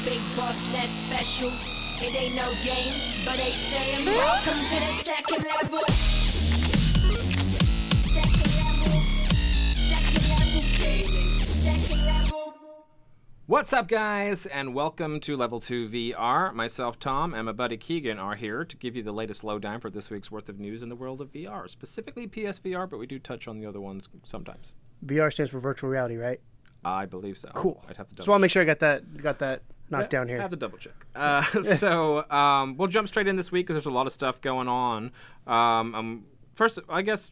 big boss that's special. It ain't no game, but they saying welcome to the second level. Second level gaming. Second level. What's up, guys, and welcome to Level 2 VR. Myself, Tom, and my buddy Keegan are here to give you the latest lowdown for this week's worth of news in the world of VR, specifically PSVR, but we do touch on the other ones sometimes. VR stands for virtual reality, right? I believe so. Cool. I'd have to double Just want to make sure I got that knocked down here. I have to double check. We'll jump straight in this week because there's a lot of stuff going on. First, I guess,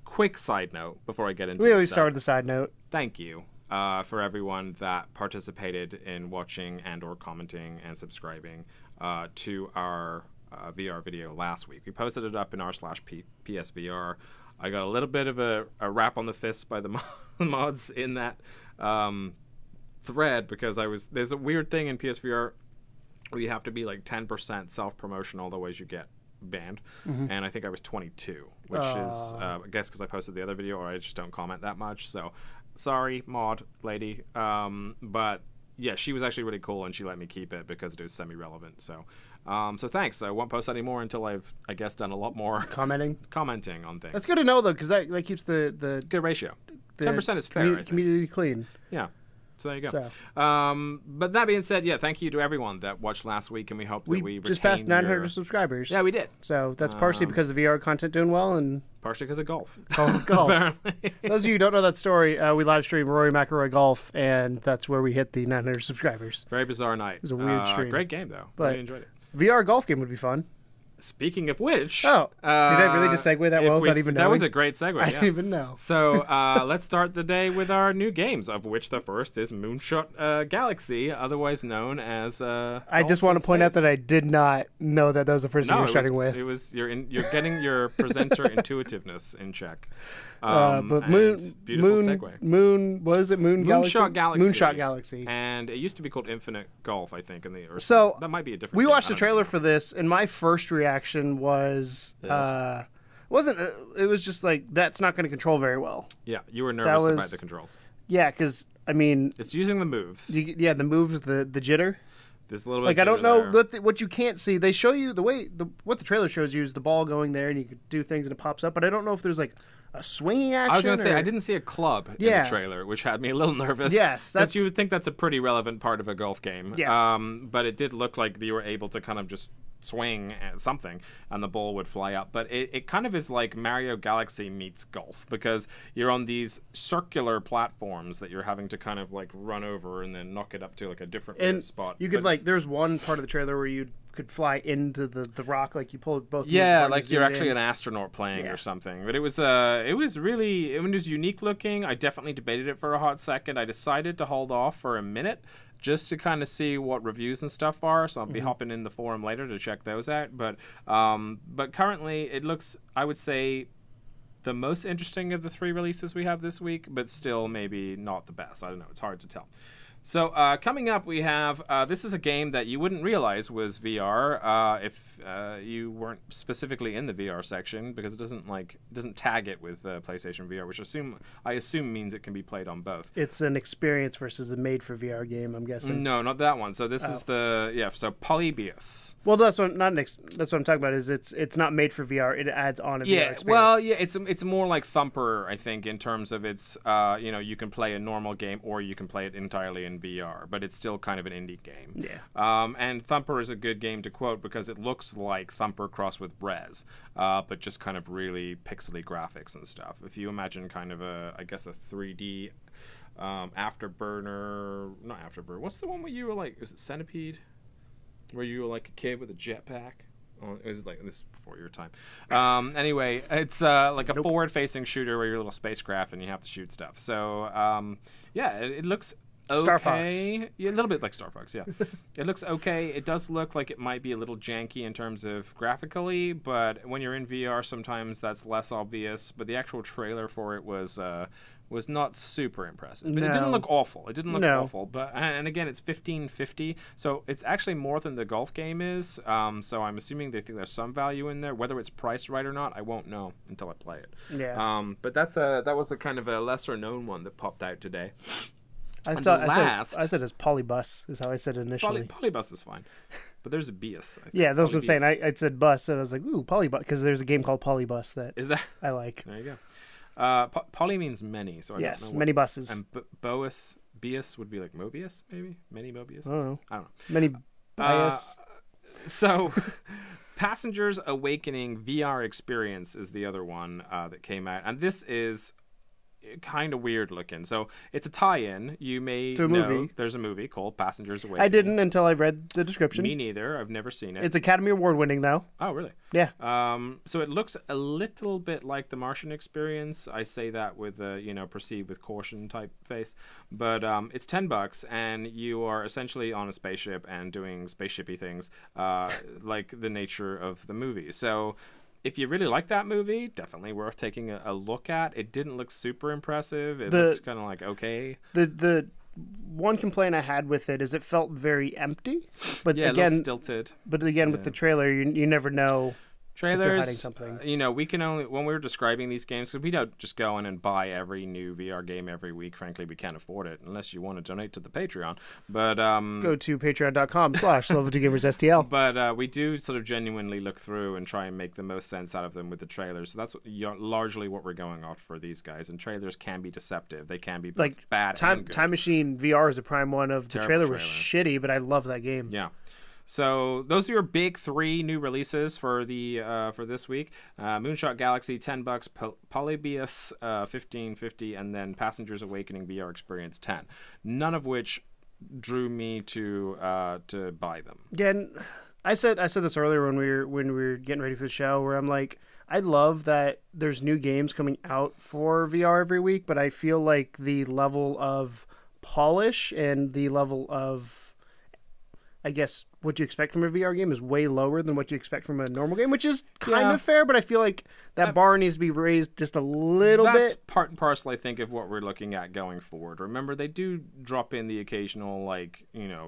quick side note before I get into We always stuff. start with the side note. Thank you for everyone that participated in watching and or commenting and subscribing to our VR video last week. We posted it up in r/PSVR. I got a little bit of a rap on the fist by the mods in that thread because there's a weird thing in PSVR where you have to be like 10% self-promotion, otherwise you get banned. And I think I was 22, which is I guess because I posted the other video or I just don't comment that much. So sorry, mod lady. But yeah, she was actually really cool and she let me keep it because it was semi-relevant. So so thanks. I won't post anymore until I've, I guess, done a lot more commenting on things. That's good to know though, because that keeps the good ratio. 10% is fair. I think. Community clean. Yeah. So there you go. So. But that being said, yeah, thank you to everyone that watched last week, and we hope that we just passed 900 subscribers. Yeah, we did. So that's partially because of VR content doing well, and partially because of golf. Golf. Apparently. Those of you who don't know that story, we live stream Rory McIlroy Golf, and that's where we hit the 900 subscribers. Very bizarre night. It was a weird stream. Great game though. But really enjoyed it. VR golf game would be fun. Speaking of which, did I really just segue that well without even knowing? That was a great segue. I didn't even know. So let's start the day with our new games, of which the first is Moonshot Galaxy, otherwise known as. I just want to point out that I did not know that was the first thing you were starting with. It was you're getting your presenter intuitiveness in check. But Moon, what is it? Moonshot Galaxy. Moonshot Galaxy. And it used to be called Infinite Golf, I think. So that might be a different. We game. watched the trailer for this, and my first reaction was, it was just like, that's not going to control very well. Yeah, you were nervous about the controls. Yeah, because I mean, it's using the moves. The moves, the jitter. There's a little bit. Like I don't know what you can't see. They show you what the trailer shows you is the ball going there, and you could do things and it pops up. But I don't know if there's like a swinging action. I was going to say, I didn't see a club in the trailer, which had me a little nervous. Yes. You would think that's a pretty relevant part of a golf game. Yes. But it did look like you were able to kind of just swing at something and the ball would fly up. But it kind of is like Mario Galaxy meets golf, because you're on these circular platforms that you're having to kind of like run over and then knock it up to like a different spot. You could there's one part of the trailer where you could fly into the rock, like you pulled both. Yeah, like you're actually an astronaut playing or something. But it was really, it was unique looking. I definitely debated it for a hot second. I decided to hold off for a minute just to kind of see what reviews and stuff are. So I'll be hopping in the forum later to check those out. But currently it looks, I would say, the most interesting of the 3 releases we have this week, but still maybe not the best. I don't know. It's hard to tell. So coming up, we have this is a game that you wouldn't realize was VR if you weren't specifically in the VR section, because it doesn't tag it with PlayStation VR, which I assume means it can be played on both. It's an experience versus a made for VR game, I'm guessing. No, not that one. So this is so Polybius. Well, that's what I'm talking about. Is it's not made for VR. It adds on a VR experience. Well, yeah, it's more like Thumper, I think, in terms of its you can play a normal game or you can play it entirely in VR, but it's still kind of an indie game. Yeah. And Thumper is a good game to quote because it looks like Thumper crossed with Rez, but just kind of really pixely graphics and stuff. If you imagine kind of a 3D Afterburner, not Afterburner. What's the one where you were like, is it Centipede? Where you were like a kid with a jetpack? Oh, it was like this before your time. Anyway, it's like a forward-facing shooter where you're a little spacecraft and you have to shoot stuff. So it looks okay. Star Fox. Yeah, a little bit like Star Fox, yeah. It looks okay. It does look like it might be a little janky in terms of graphically, but when you're in VR, sometimes that's less obvious. But the actual trailer for it was not super impressive. But it didn't look awful. It didn't look awful. But and again, it's $15.50, so it's actually more than the golf game is. So I'm assuming they think there's some value in there. Whether it's priced right or not, I won't know until I play it. Yeah. But that was a kind of a lesser known one that popped out today. And the last, I said it's polybus is how I said it initially. Polybus is fine, but there's a bias. I think. Yeah, that's what I'm saying. Polybius. I said bus, and I was like, ooh, polybus, because there's a game called Polybus that Is that? I like. There you go. Poly means many, so I don't know. Many buses. And bias would be like Mobius, maybe? Many Mobius? I don't know. I don't know. Many bias. So, Passengers Awakening VR Experience is the other one that came out. And this is kind of weird looking. So, it's a tie-in. You may To a know movie. there's a movie called Passengers Awakening. I didn't until I read the description. Me neither. I've never seen it. It's Academy Award winning, though. Oh, really? Yeah. So it looks a little bit like the Martian experience. I say that with a, proceed with caution type face. But it's $10, and you are essentially on a spaceship and doing spaceshipy things, like the nature of the movie. So if you really like that movie, definitely worth taking a look at. It didn't look super impressive. It looked kind of like okay. The one complaint I had with it is it felt very empty. But Yeah, again, a little stilted. But again, with the trailer, you never know. Trailers, if they're hiding something. We can only, when we're describing these games, because we don't just go in and buy every new VR game every week. Frankly, we can't afford it unless you want to donate to the Patreon. But go to patreon.com/level2gamersstl. But we do sort of genuinely look through and try and make the most sense out of them with the trailers. So that's largely what we're going off for these guys. And trailers can be deceptive. They can be both bad and good. Time Machine VR is a prime one of the trailer was shitty, but I love that game. Yeah. So those are your big 3 new releases for the for this week: Moonshot Galaxy, $10; Polybius, $15.50, and then Passengers Awakening VR Experience, $10. None of which drew me to buy them. Yeah, and I said this earlier when we were getting ready for the show, where I'm like, I love that there's new games coming out for VR every week, but I feel like the level of polish and the level of, I guess, what you expect from a VR game is way lower than what you expect from a normal game, which is kind of fair, but I feel like that bar needs to be raised just a little bit. That's part and parcel, I think, of what we're looking at going forward. Remember, they do drop in the occasional,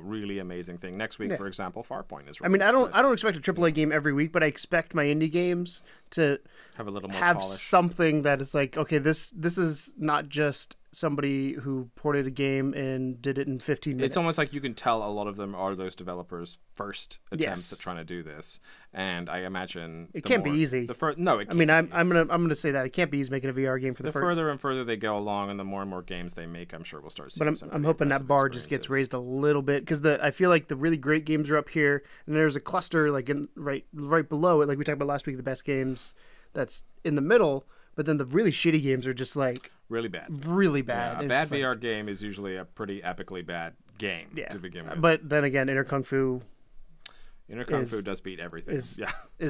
really amazing thing. Next week, for example, Farpoint is released. I mean, I don't expect a AAA game every week, but I expect my indie games to have a little more polish. Something that is like, okay, this is not just somebody who ported a game and did it in 15 minutes. It's almost like you can tell a lot of them are those developers' first attempts at trying to do this, and I imagine it can't be easy. I'm gonna say that it can't be easy making a VR game for the further and further they go along, and the more and more games they make, I'm sure we'll start seeing. But I'm hoping that bar just gets raised a little bit, because I feel like the really great games are up here, and there's a cluster right below it, like we talked about last week, the best games that's in the middle. But then the really shitty games are just like really bad. Really bad. Yeah, a bad VR game is usually a pretty epically bad game to begin with. But then again, Inner Kung Fu does beat everything. Is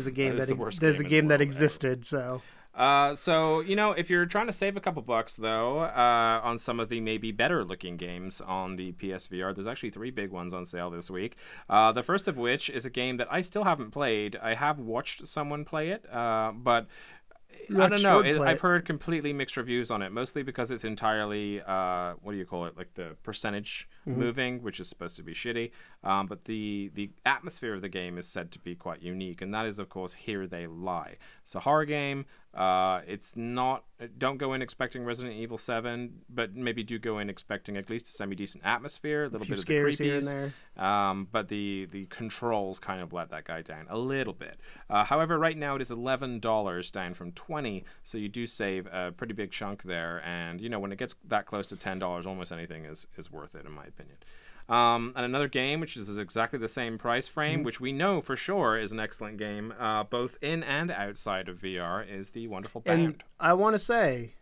a game that existed. So. If you're trying to save a couple bucks, though, on some of the maybe better looking games on the PSVR, there's actually 3 big ones on sale this week. The first of which is a game that I still haven't played. I have watched someone play it, but I don't know. I've heard completely mixed reviews on it, mostly because it's entirely, what do you call it, like the percentage moving, which is supposed to be shitty. But the atmosphere of the game is said to be quite unique, and that is, of course, Here They Lie. It's a horror game. It's not. Don't go in expecting Resident Evil 7, but maybe do go in expecting at least a semi-decent atmosphere, a little bit of the creepies. But the controls kind of let that guy down a little bit. However, right now it is $11, down from $20, so you do save a pretty big chunk there. And when it gets that close to $10, almost anything is worth it, in my opinion. And another game, which is exactly the same price frame, which we know for sure is an excellent game, both in and outside of VR, is the wonderful Bound. And I want to say,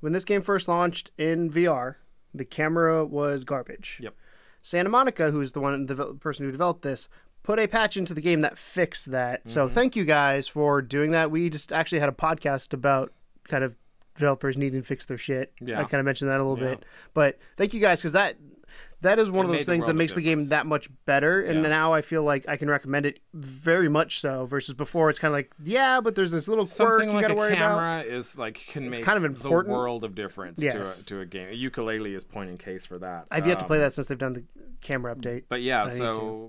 when this game first launched in VR, the camera was garbage. Yep. Santa Monica, who's the person who developed this, put a patch into the game that fixed that. So thank you guys for doing that. We just actually had a podcast about kind of developers needing to fix their shit. Yeah. I kind of mentioned that a little bit. But thank you guys, because that is one of those things that makes the game that much better, and now I feel like I can recommend it very much so, versus before it's kind of like, but there's this little quirk you got to worry about. Something like a camera is can make kind of important. The world of difference to a game. A Ukulele is point in case for that. I've yet to play that since they've done the camera update. But yeah,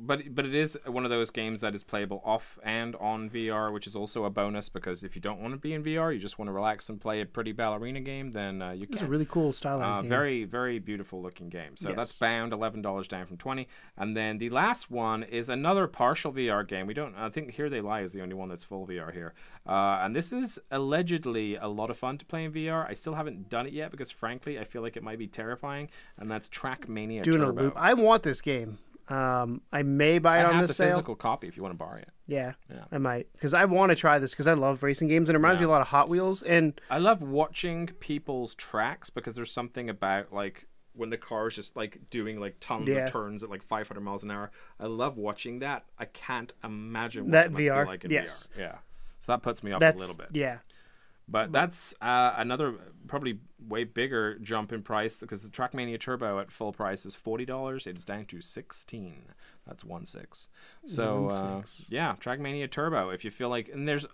but it is one of those games that is playable off and on VR, which is also a bonus, because if you don't want to be in VR, you just want to relax and play a pretty ballerina game, then you can. It's a really cool stylized game. Very, very beautiful looking game. So that's Bound, $11 down from $20. And then the last one is another partial VR game. I think Here They Lie is the only one that's full VR here. And this is allegedly a lot of fun to play in VR. I still haven't done it yet because, frankly, I feel like it might be terrifying. And that's Trackmania Turbo. Doing a loop. I want this game. I may buy it on the sale. Physical copy if you want to borrow it. Yeah, I might, because I want to try this because I love racing games and it reminds me a lot of Hot Wheels. And I love watching people's tracks because there's something about like when the car is just like doing like tons of turns at like 500 miles an hour. I love watching that. I can't imagine what that it must VR. be like in VR. Yeah, so that puts me off a little bit. Yeah. But that's another probably way bigger jump in price because the Trackmania Turbo at full price is $40. It is down to $16. That's 1.6. So yeah, Trackmania Turbo. If you feel like, and there's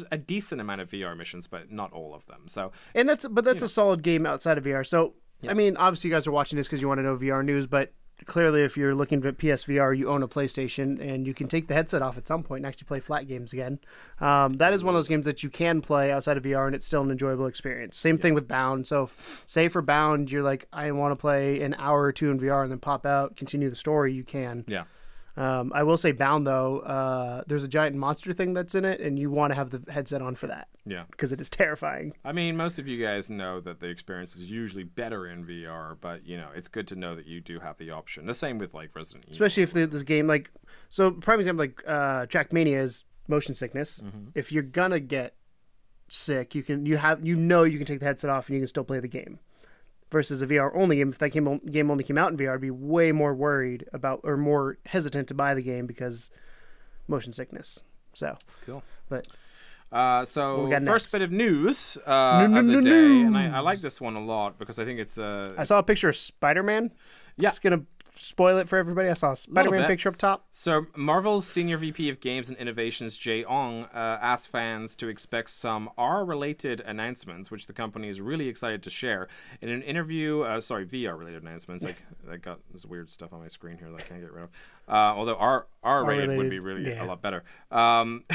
a decent amount of VR missions, but not all of them. So that's a solid game outside of VR. So I mean, obviously you guys are watching this because you want to know VR news, but clearly if you're looking at PSVR, you own a PlayStation and you can take the headset off at some point and actually play flat games again. That is one of those games that you can play outside of VR and it's still an enjoyable experience. Same thing with Bound. So say for Bound, you're like, I want to play an hour or two in VR and then pop out, continue the story, you can. Yeah. I will say Bound, though, there's a giant monster thing that's in it, and you want to have the headset on for that. Yeah. Because it is terrifying. I mean, most of you guys know that the experience is usually better in VR, but, you know, it's good to know that you do have the option. The same with, like, Resident Evil. Especially if this game, like... So, prime example, like, Trackmania is motion sickness. Mm-hmm. If you're gonna get sick, you can take the headset off and you can still play the game. Versus a VR only game, if that game only came out in VR, I'd be way more worried about or more hesitant to buy the game because motion sickness. So cool. But so first bit of news of the day, and I like this one a lot because I think it's. I saw a picture of Spider-Man. Yeah, just gonna spoil it for everybody. I saw a Spider-Man picture up top. So Marvel's Senior VP of Games and Innovations, Jay Ong, asked fans to expect some R-related announcements, which the company is really excited to share. In an interview, VR-related announcements. I got this weird stuff on my screen here that I can't get rid of. Although R-rated would be really a lot better. In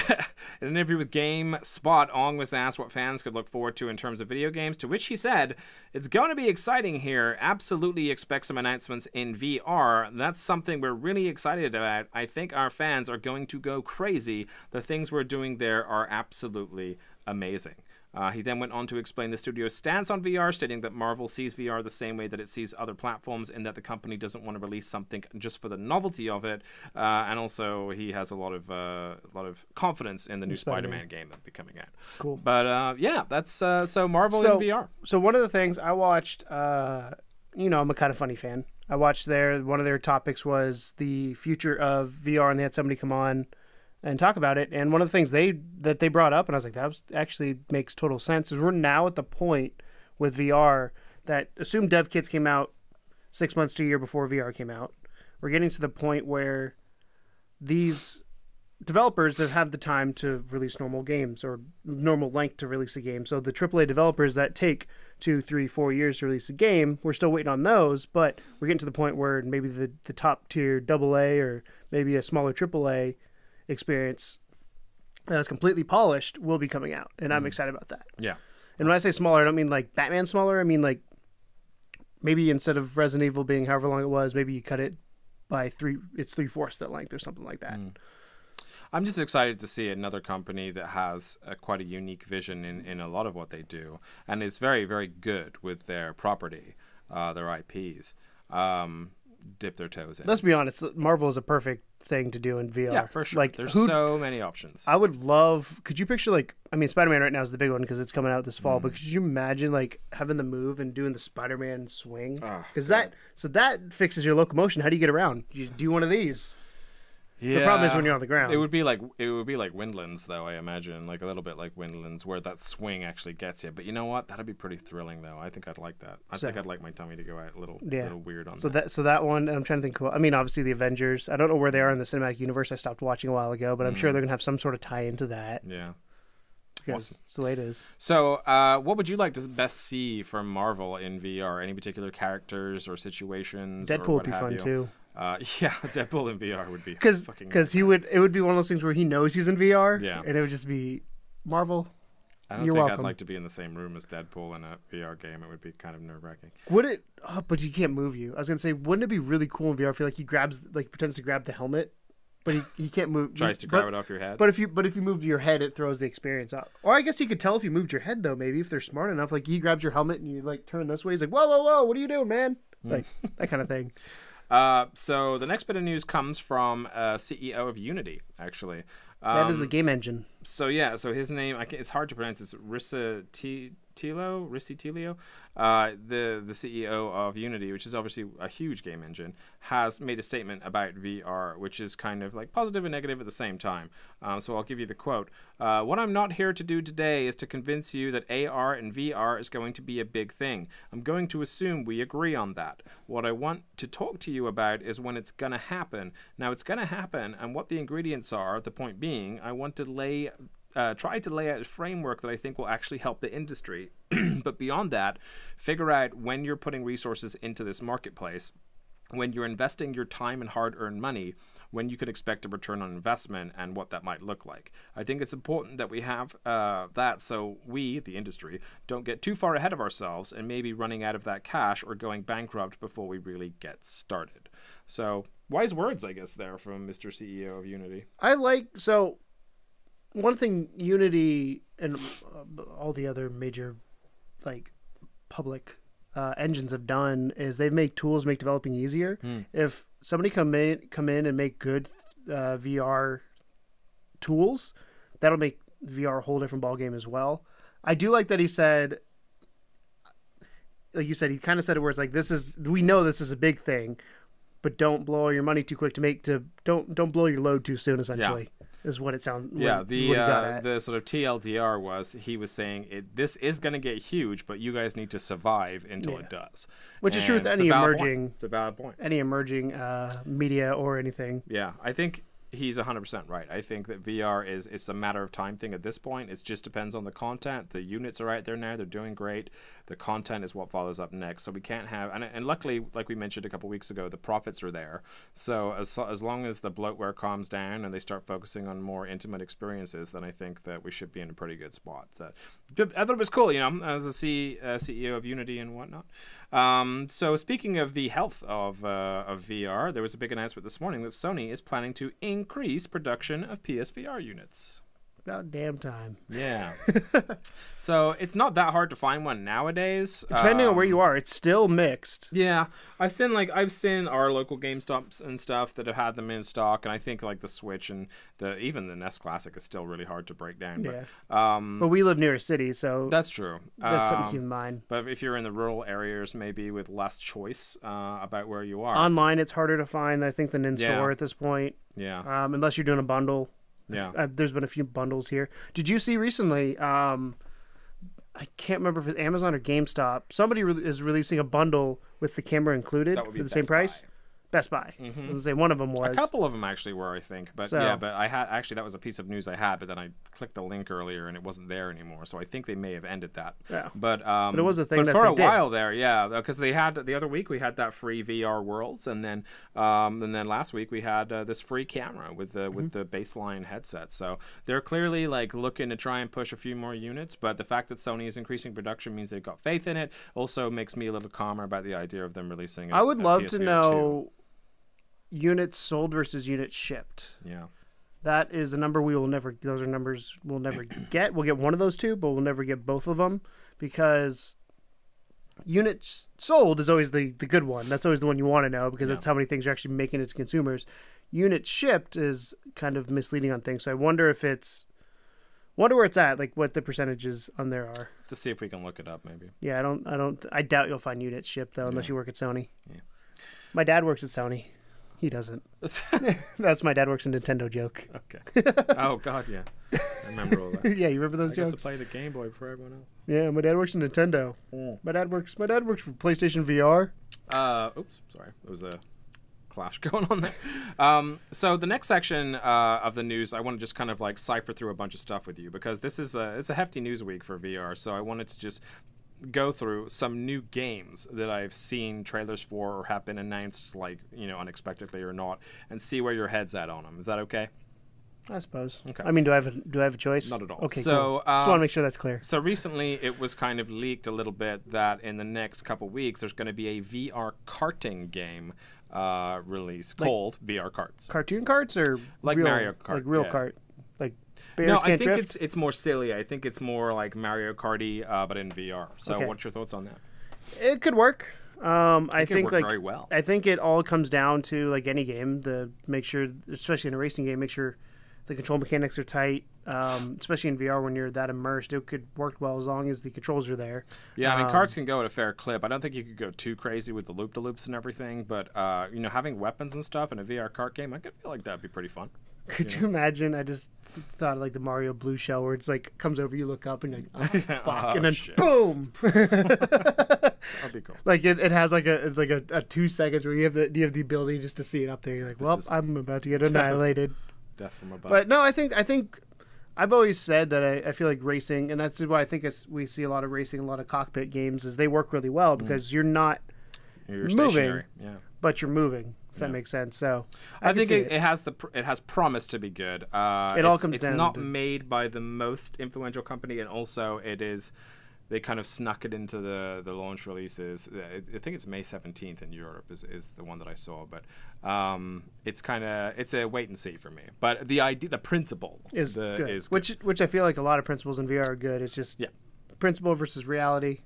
an interview with GameSpot, Ong was asked what fans could look forward to in terms of video games, to which he said, "It's going to be exciting here. Absolutely expect some announcements in VR. That's something we're really excited about. I think our fans are going to go crazy. The things we're doing there are absolutely amazing." He then went on to explain the studio's stance on VR, stating that Marvel sees VR the same way that it sees other platforms, and that the company doesn't want to release something just for the novelty of it. And also, he has a lot of confidence in the new Spider-Man game that'll be coming out. Cool. But yeah, that's so Marvel in VR. So one of the things I watched, I'm a Kind of Funny fan. I watched one of their topics was the future of VR, and they had somebody come on and talk about it. And one of the things that they brought up, and I was like, actually makes total sense, is we're now at the point with VR that assume dev kits came out 6 months to a year before VR came out. We're getting to the point where these developers that have the time to release normal games or normal length to release a game. So the AAA developers that take 2, 3, 4 years to release a game, we're still waiting on those, but we're getting to the point where maybe the top tier AA or maybe a smaller AAA experience that is completely polished will be coming out, and I'm excited about that. Yeah. And when I say smaller, I don't mean like Batman smaller. I mean like maybe instead of Resident Evil being however long it was, maybe you cut it by 3/4 that length or something like that. I'm just excited to see another company that has quite a unique vision in a lot of what they do, and is very, very good with their property, their IPs. Dip their toes in. Let's be honest, Marvel is a perfect thing to do in VR. Yeah, for sure. Like, there's so many options. I would love. Could you picture Spider-Man right now is the big one because it's coming out this fall. But could you imagine like having the move and doing the Spider-Man swing? Because that fixes your locomotion. How do you get around? You do one of these. Yeah. The problem is when you're on the ground. It would be like Windlands, though. I imagine, like a little bit like Windlands, where that swing actually gets you. But you know what? That'd be pretty thrilling, though. I think I'd like that. I think I'd like my tummy to go out a little weird on that. So that one, I'm trying to think. I mean, obviously the Avengers. I don't know where they are in the cinematic universe. I stopped watching a while ago, but I'm sure they're gonna have some sort of tie into that. Yeah. Because it's the way it is. So, what would you like to best see from Marvel in VR? Any particular characters or situations? Deadpool would be fun too. Yeah, Deadpool in VR would be because fucking. it would be one of those things where he knows he's in VR. Yeah. And it would just be Marvel. I don't You're think welcome. I'd like to be in the same room as Deadpool in a VR game. It would be kind of nerve-wracking. Would it? Oh, but you can't move you. I was gonna say, wouldn't it be really cool in VR? I feel like he pretends to grab the helmet, but he can't move. Tries to grab it off your head. But if you move your head, it throws the experience up. Or I guess you could tell if you moved your head though. Maybe if they're smart enough, like he grabs your helmet and you like turn this way. He's like, whoa, whoa, whoa! What are you doing, man? Like that kind of thing. So the next bit of news comes from CEO of Unity, actually. That is the game engine. So yeah, so his name it's hard to pronounce. It's Rissi Tilio, the CEO of Unity, which is obviously a huge game engine, has made a statement about VR, which is kind of like positive and negative at the same time. So I'll give you the quote. What I'm not here to do today is to convince you that AR and VR is going to be a big thing. I'm going to assume we agree on that. What I want to talk to you about is when it's going to happen. Now it's going to happen, and what the ingredients are. The point being, I want to try to lay out a framework that I think will actually help the industry. But beyond that, figure out when you're putting resources into this marketplace, when you're investing your time and hard-earned money, when you could expect a return on investment and what that might look like. I think it's important that we have that so we, the industry, don't get too far ahead of ourselves and maybe running out of that cash or going bankrupt before we really get started. So wise words, I guess, there from Mr. CEO of Unity. One thing Unity and all the other major like public engines have done is they've made tools make developing easier. If somebody come in and make good VR tools, that'll make VR a whole different ballgame as well. I do like that he said, like you said, he kind of said it where it's like, we know this is a big thing, but don't blow all your money too quick don't blow your load too soon, essentially. Yeah. Is what it sounds. Yeah, the sort of TLDR was he was saying this is going to get huge, but you guys need to survive until it does. Which is true with any emerging. It's a valid point. Any emerging media or anything. Yeah, I think he's 100% right. I think that VR it's a matter of time thing at this point. It just depends on the content. The units are out there now. They're doing great. The content is what follows up next. So we can't have and luckily, like we mentioned a couple weeks ago, the profits are there. So as long as the bloatware calms down and they start focusing on more intimate experiences, then I think that we should be in a pretty good spot. I thought it was cool, as a CEO of Unity and whatnot. So speaking of the health of VR, there was a big announcement this morning that Sony is planning to increase production of PSVR units. About damn time. Yeah. So it's not that hard to find one nowadays. Depending on where you are, it's still mixed. Yeah, I've seen our local GameStops and stuff that have had them in stock, and I think like the Switch and even the NES Classic is still really hard to break down. Yeah. But we live near a city, so that's true. That's something to keep in mind. But if you're in the rural areas, maybe with less choice about where you are. Online, it's harder to find, I think, than in store at this point. Yeah. Unless you're doing a bundle. Yeah. There's been a few bundles here. Did you see recently, I can't remember if it's Amazon or GameStop, somebody is releasing a bundle with the camera included for the same price? Best Buy. I was going to say one of them was. A couple of them actually were, I think. But but I had actually, that was a piece of news I had, but then I clicked the link earlier and it wasn't there anymore. So I think they may have ended that. Yeah. But it was a thing but that for they a did. while there, yeah, because they had the other week we had that free VR Worlds, and then last week we had this free camera with the baseline headset. So they're clearly like looking to try and push a few more units. But the fact that Sony is increasing production means they've got faith in it. Also makes me a little calmer about the idea of them releasing. I would love to PSVR know. 2. Units sold versus units shipped. Yeah. That is a number those are numbers we'll never get. We'll get one of those two, but we'll never get both of them because units sold is always the good one. That's always the one you want to know because that's how many things you're actually making it to consumers. Units shipped is kind of misleading on things. So I wonder where it's at, like what the percentages on there are. To see if we can look it up maybe. Yeah, I doubt you'll find units shipped though unless you work at Sony. Yeah. My dad works at Sony. He doesn't. That's my dad works in Nintendo joke. Okay. Oh God, yeah. I remember all that. Yeah, you remember those jokes? I got to play the Game Boy before everyone else. Yeah, my dad works in Nintendo. My dad works for PlayStation VR. Oops, sorry. There was a clash going on there. So the next section of the news, I want to just kind of like cipher through a bunch of stuff with you because this is it's a hefty news week for VR. So I wanted to just go through some new games that I've seen trailers for or have been announced, like, unexpectedly or not, and see where your head's at on them. Is that okay? I suppose. Okay. I mean, do I have a choice? Not at all. Okay, so, cool. Just want to make sure that's clear. So recently, it was kind of leaked a little bit that in the next couple weeks, there's going to be a VR karting game release called VR Karts. Cartoon carts or like real, Mario Kart, like real yeah. kart, like bears No, can't I think drift? it's more silly. I think it's more like Mario Karty, but in VR. So, Okay. what's your thoughts on that? It could work. I It could think work like very well. I think it all comes down to like any game. Make sure, especially in a racing game, make sure the control mechanics are tight. Especially in VR when you're that immersed, it could work well as long as the controls are there. Yeah, I mean, karts can go at a fair clip. I don't think you could go too crazy with the loop-de-loops and everything, but having weapons and stuff in a VR kart game, I could feel like that'd be pretty fun. Could you imagine? I just thought of like the Mario Blue Shell where it's like comes over, you look up and you're like, oh, fuck, Oh, and then shit. boom. That'd be cool. Like it has like a 2 seconds where you have the ability just to see it up there. You're like, well, is- I'm about to get annihilated. Death from above. But no, I think I've always said that I feel like racing, and that's why I think we see a lot of racing, a lot of cockpit games, is they work really well because you're not You're moving, stationary. Yeah. but you're moving. If that makes sense. So I can think see it has promise to be good. It all comes It's down not to- made by the most influential company, and also they kind of snuck it into the launch releases. I think it's May 17th in Europe is the one that I saw, but it's a wait and see for me. But the idea, the principle is good. is good. Which I feel like a lot of principles in VR are good. It's just principle versus reality.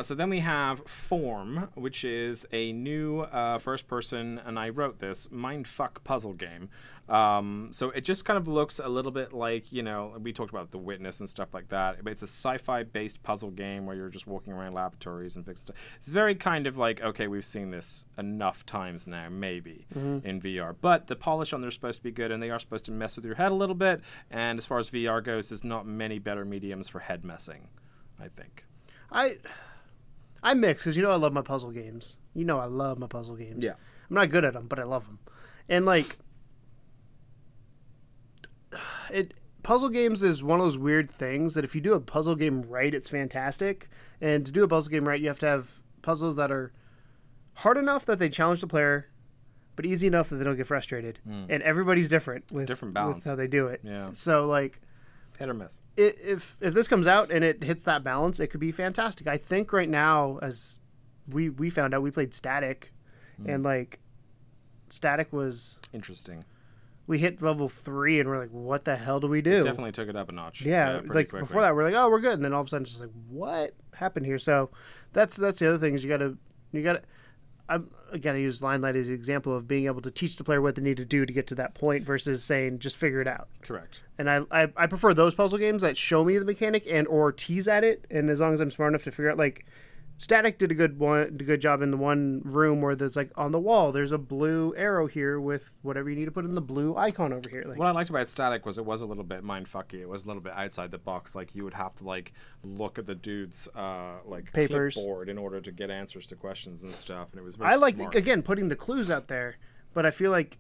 So then we have Form, which is a new first-person, and I wrote this, mindfuck puzzle game. So it just kind of looks a little bit like, we talked about The Witness and stuff like that, but it's a sci-fi-based puzzle game where you're just walking around laboratories and fixing stuff. It's very kind of like, okay, we've seen this enough times now, maybe, in VR. But the polish on they're supposed to be good, and they are supposed to mess with your head a little bit, and as far as VR goes, there's not many better mediums for head messing, I think. I mix because I love my puzzle games. I love my puzzle games. Yeah. I'm not good at them, but I love them. And like, puzzle games is one of those weird things that if you do a puzzle game right, it's fantastic. And to do a puzzle game right, you have to have puzzles that are hard enough that they challenge the player, but easy enough that they don't get frustrated. And everybody's different with different balance. with how they do it. Yeah. So like, Hit or miss. if this comes out and it hits that balance, it could be fantastic. I think right now, as we found out, we played Static, and like Static was Interesting. we hit level 3 and we're like, what the hell do we do? Definitely took it up a notch. Yeah, pretty like quickly. before that we're like, oh, we're good, and then all of a sudden it's just like, what happened here? So that's the other thing is you gotta. I'm gonna use Limelight as an example of being able to teach the player what they need to do to get to that point versus saying just figure it out. Correct. And I prefer those puzzle games that show me the mechanic and or tease at it, and as long as I'm smart enough to figure out, like Static did a good job in the one room where there's like on the wall there's a blue arrow here with whatever you need to put in the blue icon over here. Like, What I liked about Static was it was a little bit mindfucky. It was a little bit outside the box. Like you would have to like look at the dude's like Papers. clipboard in order to get answers to questions and stuff. And it was very I like smart. again putting the clues out there, but I feel like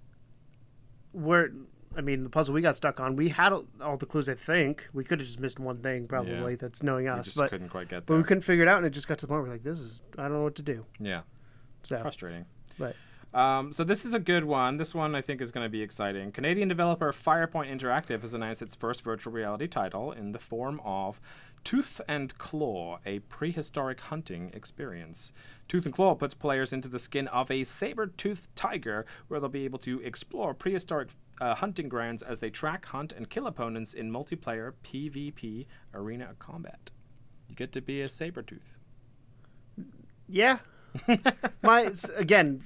the puzzle we got stuck on, we had all the clues. I think we could have just missed one thing probably. Yeah. That's knowing We us, just but couldn't quite get but there. we couldn't figure it out, and it just got to the point where we're like, I don't know what to do. Yeah. So Frustrating. but So this is a good one. This one I think is going to be exciting. Canadian developer Firepoint Interactive has announced its first virtual reality title in the form of Tooth and Claw, a prehistoric hunting experience. Tooth and Claw puts players into the skin of a saber-toothed tiger, where they'll be able to explore prehistoric hunting grounds as they track, hunt, and kill opponents in multiplayer PvP arena combat. You get to be a saber-tooth. yeah. Thinking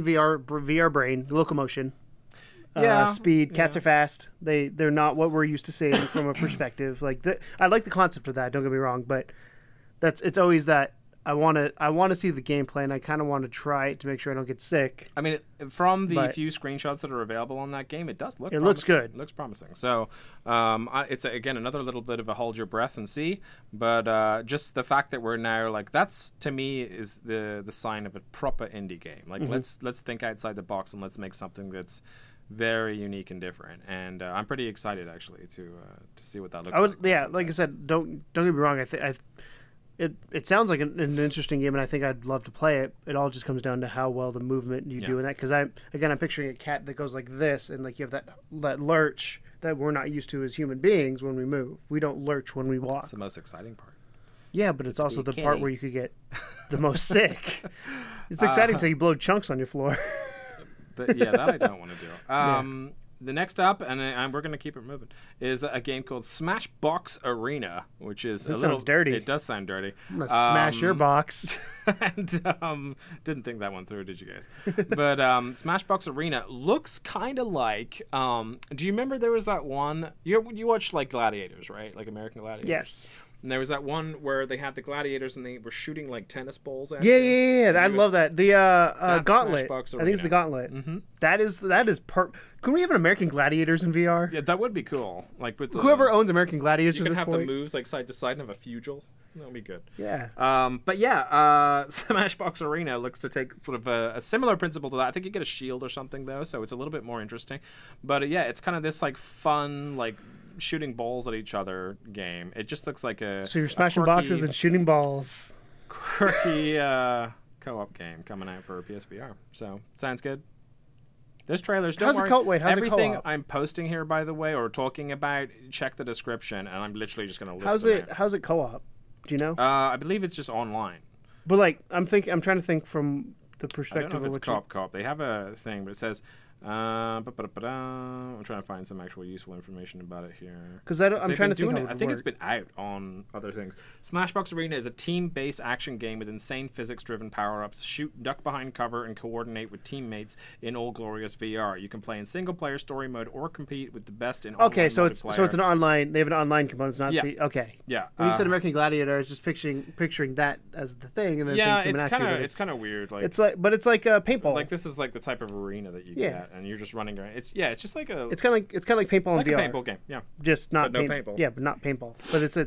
VR brain, locomotion, speed. Cats are fast. They're not what we're used to seeing from a perspective. Like I like the concept of that. Don't get me wrong, but it's always that I want to see the gameplay, and I kind of want to try it to make sure I don't get sick. I mean, from the But- few screenshots that are available on that game, it does look. It looks promising. good. It looks promising. So, it's again another little bit of a hold your breath and see. But just the fact that we're now like that's to me is the sign of a proper indie game. Like let's think outside the box and let's make something that's very unique and different. And I'm pretty excited actually to see what that looks like. Yeah, like I said, don't get me wrong. It sounds like an interesting game, and I think I'd love to play it. It all just comes down to how well the movement you do in that. Because I'm picturing a cat that goes like this, and like you have that lurch that we're not used to as human beings when we move. We don't lurch when we walk. That's the most exciting part. Yeah, but it's also the part where you could get the most sick. It's exciting until you blow chunks on your floor. That I don't want to do. The next up, and we're going to keep it moving, is a game called Smashbox Arena, which is sounds dirty. It does sound dirty. I'm going to smash your box. And didn't think that one through, did you guys? But Smashbox Arena looks kind of like. Do you remember there was that one? You watched like Gladiators, right? Like American Gladiators. Yes. And there was that one where they had the gladiators and they were shooting like tennis balls at Yeah. I love that. The Gauntlet. I think it's the Gauntlet. Mm-hmm. That is. Can we have an American Gladiators in VR? Yeah, that would be cool. Like with whoever owns American Gladiators, you at can this have point. the moves like side to side and have a fugil. That would be good. Yeah. Smashbox Arena looks to take sort of a similar principle to that. I think you get a shield or something though, so it's a little bit more interesting. But it's kind of this like fun like shooting balls at each other game. It just looks like so you're smashing boxes and shooting balls. Quirky co-op game coming out for PSVR. So sounds good. There's trailers. Don't worry. How's everything it co-op? I'm posting here, by the way, or talking about, check the description, and I'm literally just going to list them out. How's it co-op? Do you know? I believe it's just online. But like, I'm trying to think from the perspective I don't know if of it's co-op. They have a thing, but it says. I'm trying to find some actual useful information about it here. Because I'm trying to think how it would I think work. it's been out on other things. Smashbox Arena is a team-based action game with insane physics-driven power-ups. Shoot, duck behind cover, and coordinate with teammates in all glorious VR. You can play in single-player story mode or compete with the best in online so multiplayer. it's an online. They have an online component. It's not the okay. Yeah. When you said American Gladiator, I was just picturing that as the thing, and then things coming at you. It's kind of weird. Like it's like paintball. Like this is like the type of arena that you get. And you're just running around. It's just like a. It's kind of like paintball like in VR. Like a paintball game, yeah. Just not no paintball. Yeah, but not paintball. But it's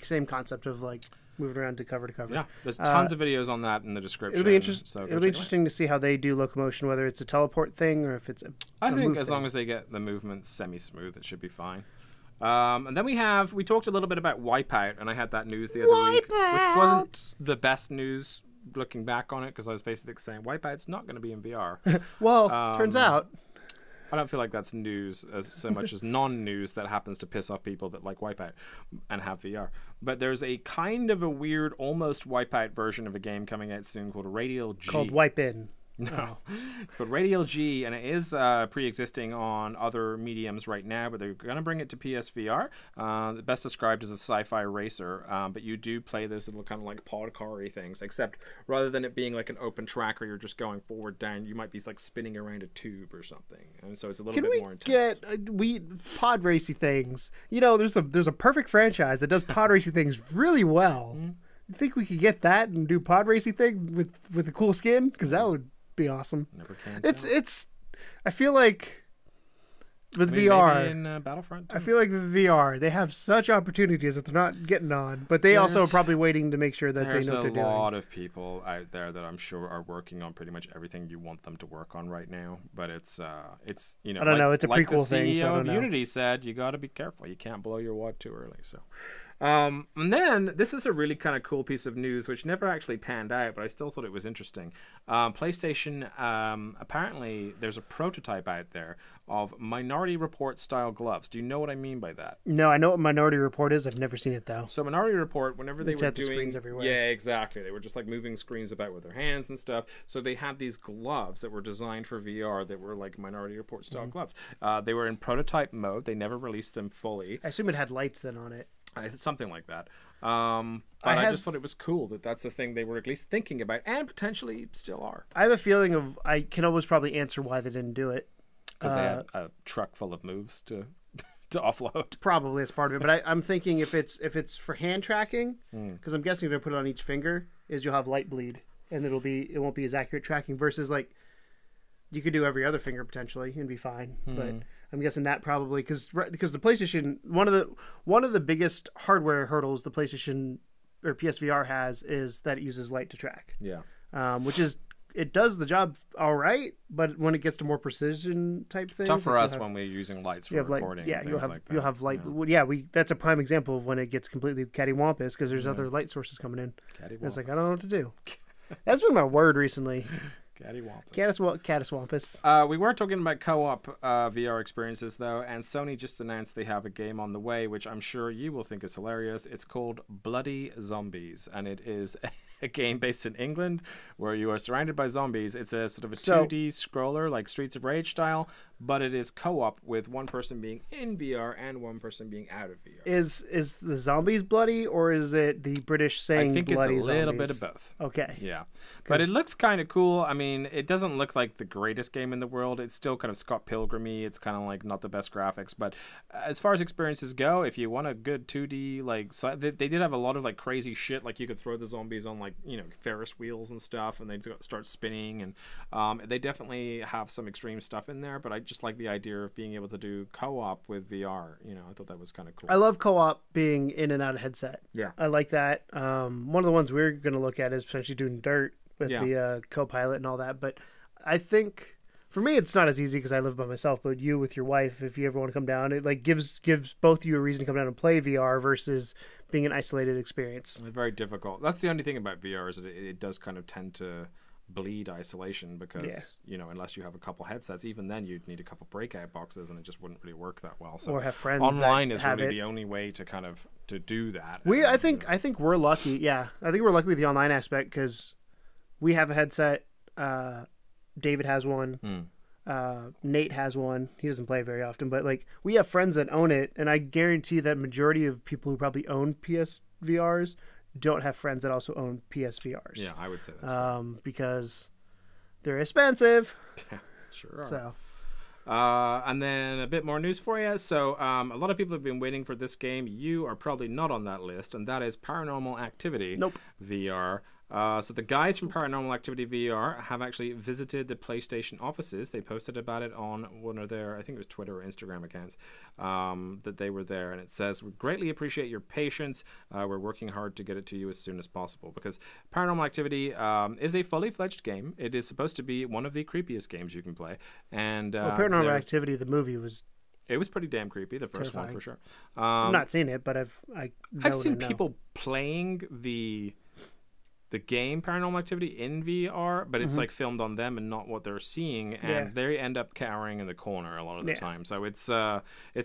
same concept of like moving around to cover. Yeah, there's tons of videos on that in the description. It'll be interesting. So it'll be interesting to see how they do locomotion, whether it's a teleport thing or if it's a. I think as thing. long as they get the movement semi-smooth, it should be fine. And then we talked a little bit about Wipeout, and I had that news the other week, which wasn't the best news. Looking back on it, because I was basically saying Wipeout's not going to be in VR. Well, turns out. I don't feel like that's news so much as non-news that happens to piss off people that like Wipeout and have VR. But there's a kind of a weird, almost Wipeout version of a game coming out soon called Radial-G. Called Wipe In. No, it's called Radial-G, and it is pre-existing on other mediums right now, but they're going to bring it to PSVR. Best described as a sci-fi racer, but you do play those little kind of like pod car-y things, except rather than it being like an open track where you're just going forward, down, you might be like spinning around a tube or something, and so it's a little bit more intense. We pod racy things? You know, there's a perfect franchise that does pod racy things really well. Mm-hmm. You think we could get that and do pod racy thing with a cool skin? Because that would be awesome. Never can. It's. I feel like with maybe VR, in Battlefront. I feel like with VR, they have such opportunities that they're not getting on, but they also are probably waiting to make sure that they know what they're doing. There's a lot of people out there that I'm sure are working on pretty much everything you want them to work on right now. But it's you know, I don't know. It's a like prequel the thing. CEO So I don't of know. Unity said, you got to be careful. You can't blow your wad too early. So. And then this is a really kind of cool piece of news which never actually panned out, but I still thought it was interesting. PlayStation, apparently there's a prototype out there of Minority Report style gloves. Do you know what I mean by that? No, I know what Minority Report is. I've never seen it though. So Minority Report, whenever they were the screens everywhere. yeah, exactly, they were just like moving screens about with their hands and stuff. So they had these gloves that were designed for VR that were like Minority Report style gloves. They were in prototype mode. They never released them fully. I assume it had lights then on it. Something like that. But I just thought it was cool that that's the thing they were at least thinking about, and potentially still are. I have a feeling of I can almost probably answer why they didn't do it. Because they had a truck full of moves to offload. Probably as part of it, but I'm thinking if it's for hand tracking, because I'm guessing if they put it on each finger, is you'll have light bleed, and it won't be as accurate tracking versus like you could do every other finger potentially and be fine, but. I'm guessing that probably because the PlayStation one of the biggest hardware hurdles the PlayStation or PSVR has is that it uses light to track. Yeah. Which is it does the job all right, but when it gets to more precision type things, Tough for like us when we're using lights for you have recording. light, yeah, and you'll things have like that, you'll have light. you know. Well, yeah, that's a prime example of when it gets completely cattywampus because there's other light sources coming in. And it's like I don't know what to do. That's been my word recently. Cattywampus. We were talking about co-op VR experiences, though, and Sony just announced they have a game on the way, which I'm sure you will think is hilarious. It's called Bloody Zombies, and it is a game based in England where you are surrounded by zombies. It's a sort of a 2D scroller, like Streets of Rage style, but it is co-op with one person being in VR and one person being out of VR. Is the zombies bloody, or is it the British saying bloody zombies? I think it's a little bit of both. Okay. Yeah. But it looks kind of cool. I mean, it doesn't look like the greatest game in the world. It's still kind of Scott Pilgrim-y. It's kind of like not the best graphics. But as far as experiences go, if you want a good 2D, like, they did have a lot of like crazy shit. Like you could throw the zombies on like, you know, Ferris wheels and stuff, and they'd start spinning. And they definitely have some extreme stuff in there. But I just like the idea of being able to do co-op with VR. You know, I thought that was kind of cool. I love co-op being in and out of headset. Yeah. I like that. One of the ones we're going to look at is potentially doing Dirt with the co-pilot and all that. But I think for me, it's not as easy because I live by myself. But you with your wife, if you ever want to come down, it like gives both of you a reason to come down and play VR versus being an isolated experience. It's very difficult. That's the only thing about VR is that it does kind of tend to bleed isolation because you know, unless you have a couple headsets, even then you'd need a couple breakout boxes and it just wouldn't really work that well. So or have friends online that is have really it. the only way to kind of to do that. I think we're lucky. Yeah, I think we're lucky with the online aspect because we have a headset. David has one. Nate has one. He doesn't play very often, but like we have friends that own it, and I guarantee that majority of people who probably own PSVRs don't have friends that also own PSVRs. Yeah, I would say that's right. Because they're expensive. Yeah, sure are. So. And then a bit more news for you. So a lot of people have been waiting for this game. You are probably not on that list, and that is Paranormal Activity VR. So the guys from Paranormal Activity VR have actually visited the PlayStation offices. They posted about it on one of their, I think it was Twitter or Instagram accounts, that they were there. And it says, "We greatly appreciate your patience. We're working hard to get it to you as soon as possible." Because Paranormal Activity is a fully fledged game. It is supposed to be one of the creepiest games you can play. And Paranormal Activity, the movie was... It was pretty damn creepy, the first one for sure. I've not seen it, but I've seen people playing the game Paranormal Activity in VR, but it's like filmed on them and not what they're seeing, and they end up cowering in the corner a lot of the time. So it's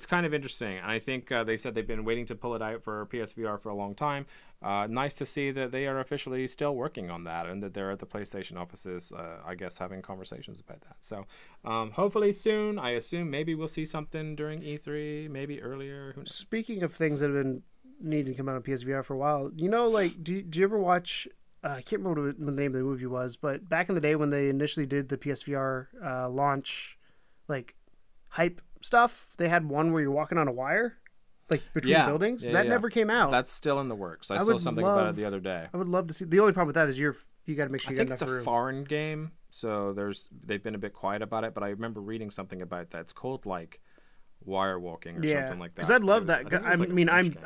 kind of interesting, and I think they said they've been waiting to pull it out for PSVR for a long time. Nice to see that they are officially still working on that and that they're at the PlayStation offices, I guess, having conversations about that. So hopefully soon, I assume maybe we'll see something during E3, maybe earlier. Who knows? Speaking of things that have been needing to come out on PSVR for a while, you know, like, do you ever watch... I can't remember what the name of the movie was, but back in the day when they initially did the PSVR launch, like, hype stuff, they had one where you're walking on a wire, like, between buildings. That never came out. That's still in the works. I saw something about it the other day. I would love to see. The only problem with that is you got to make sure you got enough room. I think it's a foreign game, so they've been a bit quiet about it, but I remember reading something about that. It's called, like, wire walking or something like that. Because I'd love that.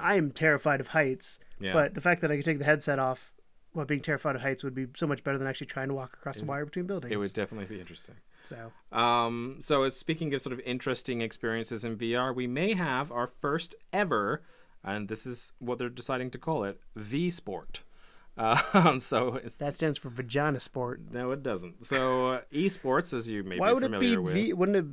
I am terrified of heights, but the fact that I could take the headset off while being terrified of heights would be so much better than actually trying to walk across the wire between buildings. It would definitely be interesting. So, so speaking of sort of interesting experiences in VR, we may have our first ever, and this is what they're deciding to call it, Vsport. So that stands for vagina sport. No, it doesn't. So esports, as you may Why be familiar would it with. be wouldn't it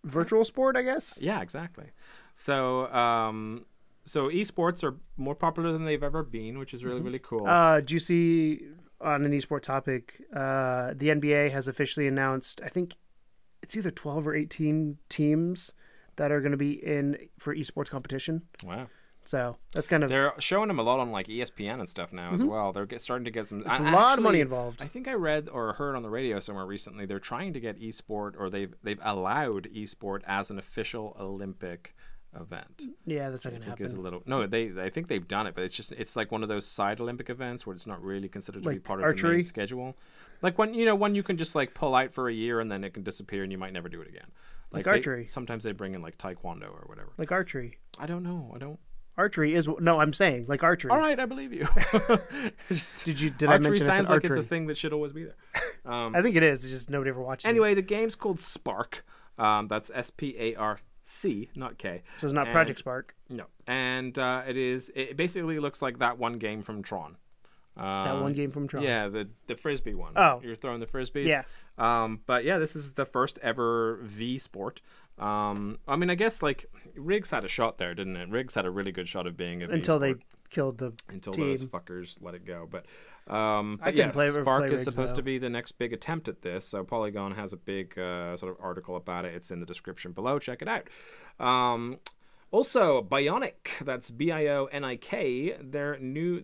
virtual sport, I guess? Yeah, exactly. So so esports are more popular than they've ever been, which is really, really cool. Do you see, on an esport topic, the NBA has officially announced, I think it's either 12 or 18 teams that are going to be in for esports competition. Wow. So that's kind of... They're showing them a lot on like ESPN and stuff now as well. They're starting to get some... It's a lot of money involved. I think I read or heard on the radio somewhere recently, they're trying to get esport, or they've allowed esport as an official Olympic event. Yeah, that's not going to happen. Is a little... No, I think they've done it, but it's like one of those side Olympic events where it's not really considered to be part of the main schedule. Like when you can just like pull out for a year and then it can disappear and you might never do it again. Like archery. Sometimes they bring in like taekwondo or whatever. Like archery. I don't know. Archery is no. I'm saying like archery. All right, I believe you. Did I archery mention I said sounds like archery? it's a thing that should always be there. I think it is. It's just nobody ever watches. Anyway, the game's called Sparc. That's SPARC, not K. So it's not Project Spark. No, and it basically looks like that one game from Tron. That one game from Tron. Yeah, the frisbee one. Oh. You're throwing the frisbees. Yeah. But yeah, this is the first ever Vsport. I mean, I guess like Riggs had a shot there, didn't it? Riggs had a really good shot of being a until Vsport. they killed the until team. those fuckers let it go. But I yeah, play Sparc is Riggs, supposed though. to be the next big attempt at this. So Polygon has a big sort of article about it. It's in the description below. Check it out. Also, Bionic, that's Bionik.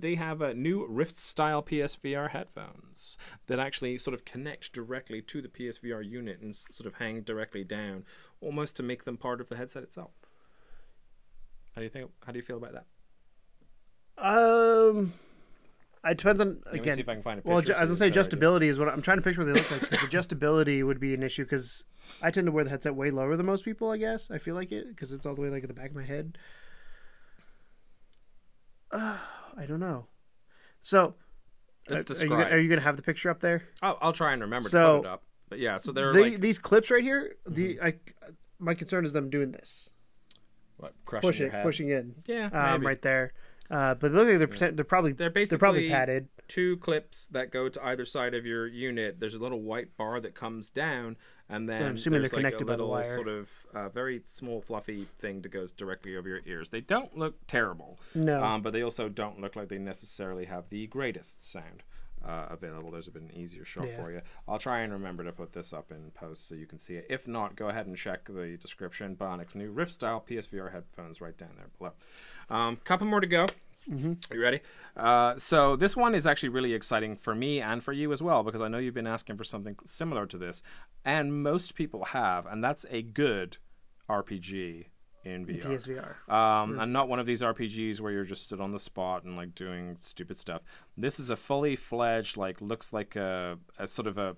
They have a new Rift-style PSVR headphones that actually sort of connect directly to the PSVR unit and sort of hang directly down, almost to make them part of the headset itself. How do you feel about that? It depends on Let me again. see if I can find a Well, picture as I so say, you have a better adjustability is what I'm trying to picture what they look like. 'Cause adjustability would be an issue because I tend to wear the headset way lower than most people. I guess I feel like it because it's all the way like at the back of my head. I don't know. So, Let's are describe. you gonna have the picture up there? I'll try and remember to So, put it up. But yeah, so they're like These clips right here. My concern is them doing this, what, crushing your head. pushing in. Yeah, maybe. right there. But look like they're probably They're basically probably padded. two clips that go to either side of your unit. There's a little white bar that comes down, and then I'm assuming there's they're like a connected by the little wire. sort of very small fluffy thing that goes directly over your ears. They don't look terrible, No. but they also don't look like they necessarily have the greatest sound available. There's a bit an easier shot for you. I'll try and remember to put this up in post so you can see it. If not, go ahead and check the description. Bionic's new Rift-style PSVR headphones right down there below. Couple more to go. Mm-hmm. You ready? So this one is actually really exciting for me and for you as well, because I know you've been asking for something similar to this, and most people have, and that's a good RPG in VR. PSVR. And not one of these RPGs where you're just stood on the spot and like doing stupid stuff. This is a fully fledged, like looks like a sort of a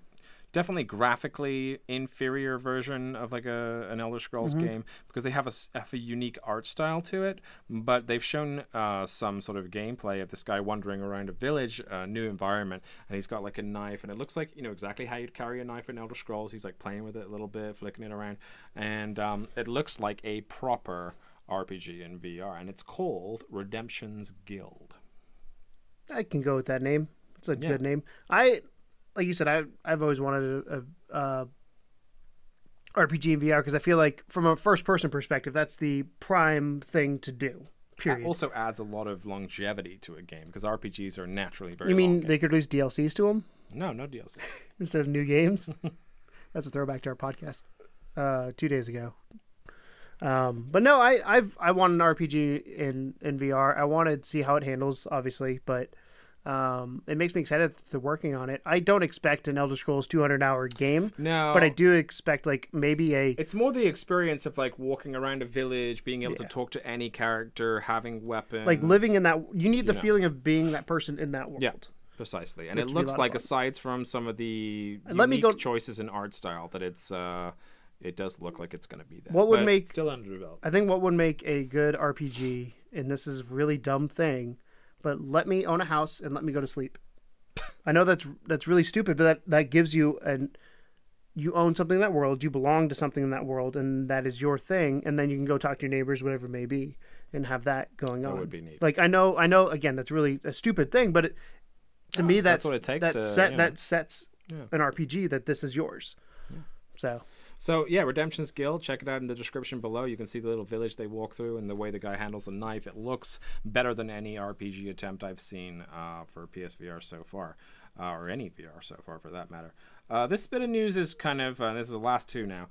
definitely graphically inferior version of like an Elder Scrolls game, because they have a unique art style to it. But they've shown some sort of gameplay of this guy wandering around a village, a new environment, and he's got like a knife, and it looks like, you know, exactly how you'd carry a knife in Elder Scrolls. He's like playing with it a little bit, flicking it around, and it looks like a proper RPG in VR, and it's called Redemption's Guild. I can go with that name. It's a good name. Like you said, I've always wanted a RPG in VR because I feel like from a first-person perspective, that's the prime thing to do. Period. It also adds a lot of longevity to a game because RPGs are naturally very. You mean long they could release DLCs to them No DLC. instead of new games? That's a throwback to our podcast 2 days ago. But no, I want an RPG in VR. I want to see how it handles, obviously, but. It makes me excited that they're working on it. I don't expect an Elder Scrolls 200-hour game. No. But I do expect, like, maybe It's more the experience of, like, walking around a village, being able to talk to any character, having weapons. Like, living in that... You need the feeling of being that person in that world. Yeah, precisely. And Which it would be a looks lot of like, fun. aside from some of the Let me unique go- choices in art style, that it's... it does look like it's going to be that. What would But make... Still underdeveloped. I think what would make a good RPG, and this is a really dumb thing, but let me own a house and let me go to sleep. I know that's really stupid, but that gives you you own something in that world, you belong to something in that world, and that is your thing, and then you can go talk to your neighbors, whatever it may be, and have that going on. That would be neat. Like I know again, that's really a stupid thing, but to me that's what it takes that sets Yeah. an RPG that this is yours. Yeah. So, yeah, Redemption's Guild. Check it out in the description below. You can see the little village they walk through and the way the guy handles the knife. It looks better than any RPG attempt I've seen for PSVR so far, or any VR so far for that matter. This bit of news is kind of, this is the last two now.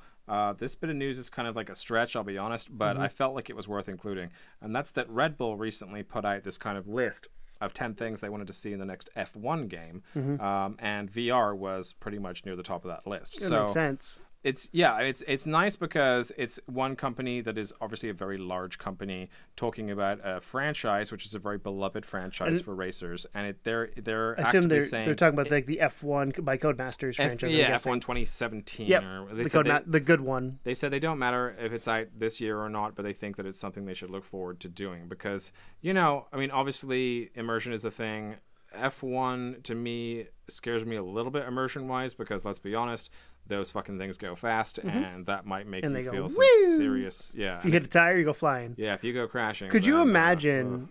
This bit of news is kind of like a stretch, I'll be honest, but I felt like it was worth including. And that's that Red Bull recently put out this kind of list of 10 things they wanted to see in the next F1 game. And VR was pretty much near the top of that list. It makes sense. it's nice because it's one company that is obviously a very large company talking about a franchise which is a very beloved franchise for racers, and they're I assume actively saying they're talking about like the F1 by Codemasters franchise. F1 2017. Yep, or the good one. They said they don't matter if it's out this year or not, but they think that it's something they should look forward to doing because obviously immersion is a thing. F1 to me scares me a little bit immersion wise because let's be honest, those fucking things go fast and that might make you feel some serious. Yeah, if you hit a tire, you go flying. Yeah, if you go crashing. Could you imagine?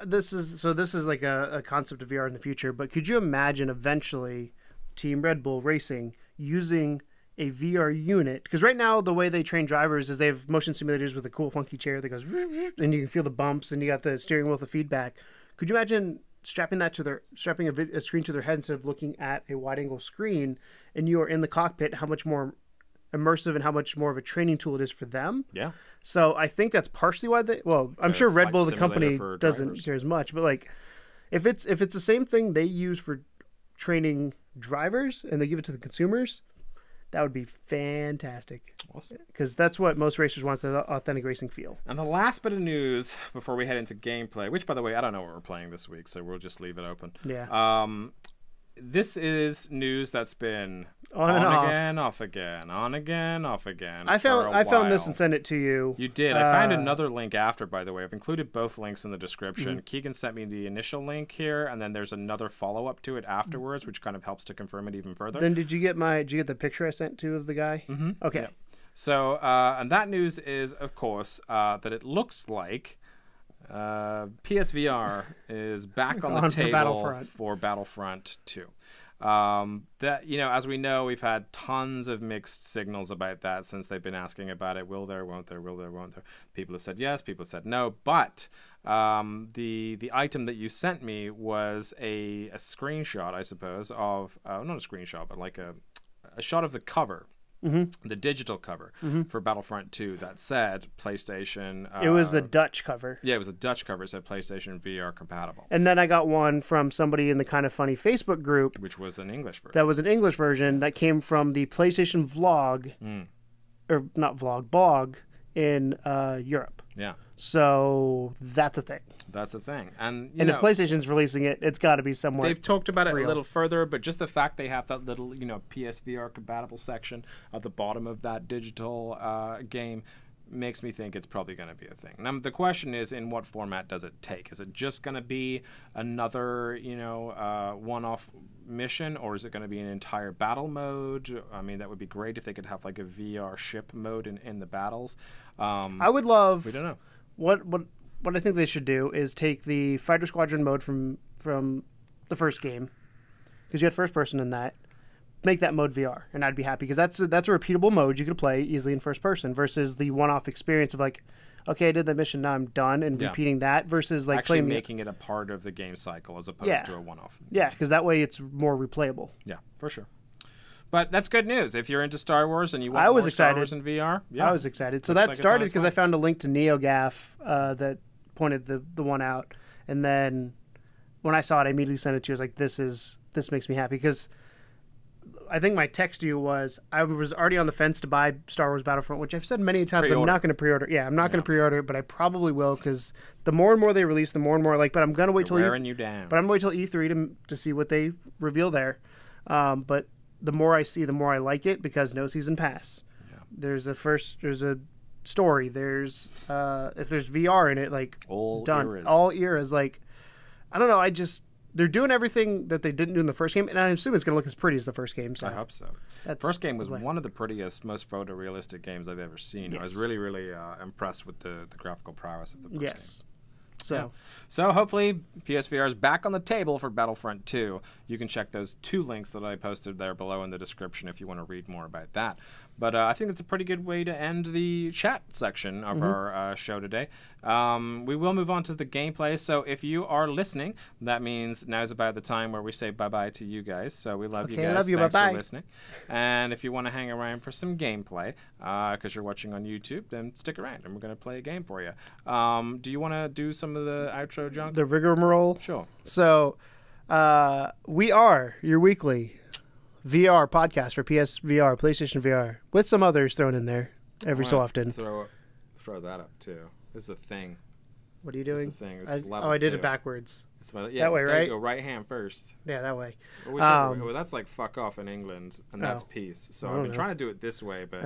This is like a concept of VR in the future, but could you imagine eventually Team Red Bull Racing using a VR unit? Because right now the way they train drivers is they have motion simulators with a cool funky chair that goes and you can feel the bumps and you got the steering wheel with the feedback. Could you imagine strapping a screen to their head instead of looking at a wide angle screen, and you are in the cockpit? How much more immersive and how much more of a training tool it is for them. Yeah. So I think that's partially why I'm sure Red Bull, the company, doesn't care as much, but like if it's the same thing they use for training drivers and they give it to the consumers, that would be fantastic. Awesome. Because that's what most racers want, the authentic racing feel. And the last bit of news before we head into gameplay, which, by the way, I don't know what we're playing this week, so we'll just leave it open. Yeah. This is news that's been on and off. Again, off again, on again, off again. I found this and sent it to you. You did. I found another link after, by the way. I've included both links in the description. Keegan sent me the initial link here, and then there's another follow-up to it afterwards, which kind of helps to confirm it even further. Then did you get the picture I sent to of the guy? Mm-hmm. Okay. Yeah. So, and that news is, of course, that it looks like PSVR is back on the table for Battlefront 2. That, as we know, we've had tons of mixed signals about that since they've been asking about it. Will there, won't there, will there, won't there? People have said yes, people have said no. But the item that you sent me was a screenshot, I suppose, of not a screenshot, but like a shot of the cover. Mm-hmm. The digital cover for Battlefront 2 that said PlayStation. It was the Dutch cover. Yeah, it was a Dutch cover. It said PlayStation VR compatible. And then I got one from somebody in the Kind of Funny Facebook group. Which was an English version. That was an English version that came from the PlayStation vlog, or not vlog, blog in Europe. Yeah. So that's a thing. That's a thing. And if PlayStation's releasing it, it's got to be somewhere. They've talked about it a little further, but just the fact they have that little, PSVR compatible section at the bottom of that digital game makes me think it's probably going to be a thing. Now, the question is, in what format does it take? Is it just going to be another, one-off mission, or is it going to be an entire battle mode? I mean, that would be great if they could have like a VR ship mode in the battles. I would love. We don't know. What I think they should do is take the Fighter Squadron mode from the first game, because you had first person in that. Make that mode VR, and I'd be happy, because that's a repeatable mode you could play easily in first person versus the one-off experience of like, okay, I did that mission, now I'm done, and repeating that versus like actually making it a part of the game cycle as opposed to a one-off. Yeah, because that way it's more replayable. Yeah, for sure. But that's good news. If you're into Star Wars and you want more Star Wars in VR, I was excited. So that started because I found a link to NeoGAF that pointed the one out, and then when I saw it, I immediately sent it to you. I was like, this makes me happy, because I think my text to you was I was already on the fence to buy Star Wars Battlefront, which I've said many times I'm not going to pre-order. Yeah, I'm not going to pre-order it, but I probably will, because the more and more they release, the more and more But I'm going to wait till wearing you down. But I'm going to wait till E3 to see what they reveal there. But the more I see, the more I like it, because no season pass. Yeah. There's a story. There's if there's VR in it, like all eras. Like, I don't know. They're doing everything that they didn't do in the first game, and I assume it's going to look as pretty as the first game. So I hope so. First game was one of the prettiest, most photorealistic games I've ever seen. Yes. I was really, really impressed with the graphical prowess of the first game. So hopefully PSVR is back on the table for Battlefront 2. You can check those two links that I posted there below in the description if you want to read more about that. But I think it's a pretty good way to end the chat section of our show today. We will move on to the gameplay. So if you are listening, that means now's about the time where we say bye-bye to you guys. So we love you guys. Love you. Thanks bye-bye. for listening. And if you want to hang around for some gameplay, because you're watching on YouTube, then stick around, and we're going to play a game for you. Do you want to do some of the outro junk? The rigmarole? Sure. So we are your weekly VR podcast for PSVR, PlayStation VR, with some others thrown in there every so often. Throw that up too. This is a thing. What are you doing? This is a thing. This is level I did 2. it backwards. Yeah, that way, right? Go right hand first. Yeah, that way. Well, that's like fuck off in England, and that's peace. So I've been trying to do it this way, but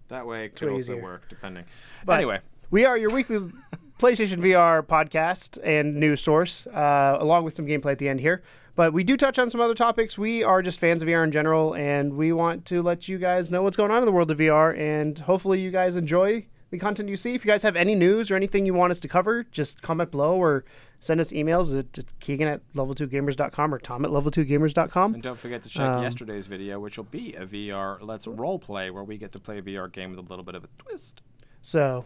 that way it could also work, depending. But anyway. We are your weekly PlayStation VR podcast and news source, along with some gameplay at the end here. But we do touch on some other topics. We are just fans of VR in general, and we want to let you guys know what's going on in the world of VR, and hopefully you guys enjoy the content you see. If you guys have any news or anything you want us to cover, just comment below or send us emails at Keegan@level2gamers.com or Tom@level2gamers.com. And don't forget to check yesterday's video, which will be a VR Let's Roleplay, where we get to play a VR game with a little bit of a twist. So,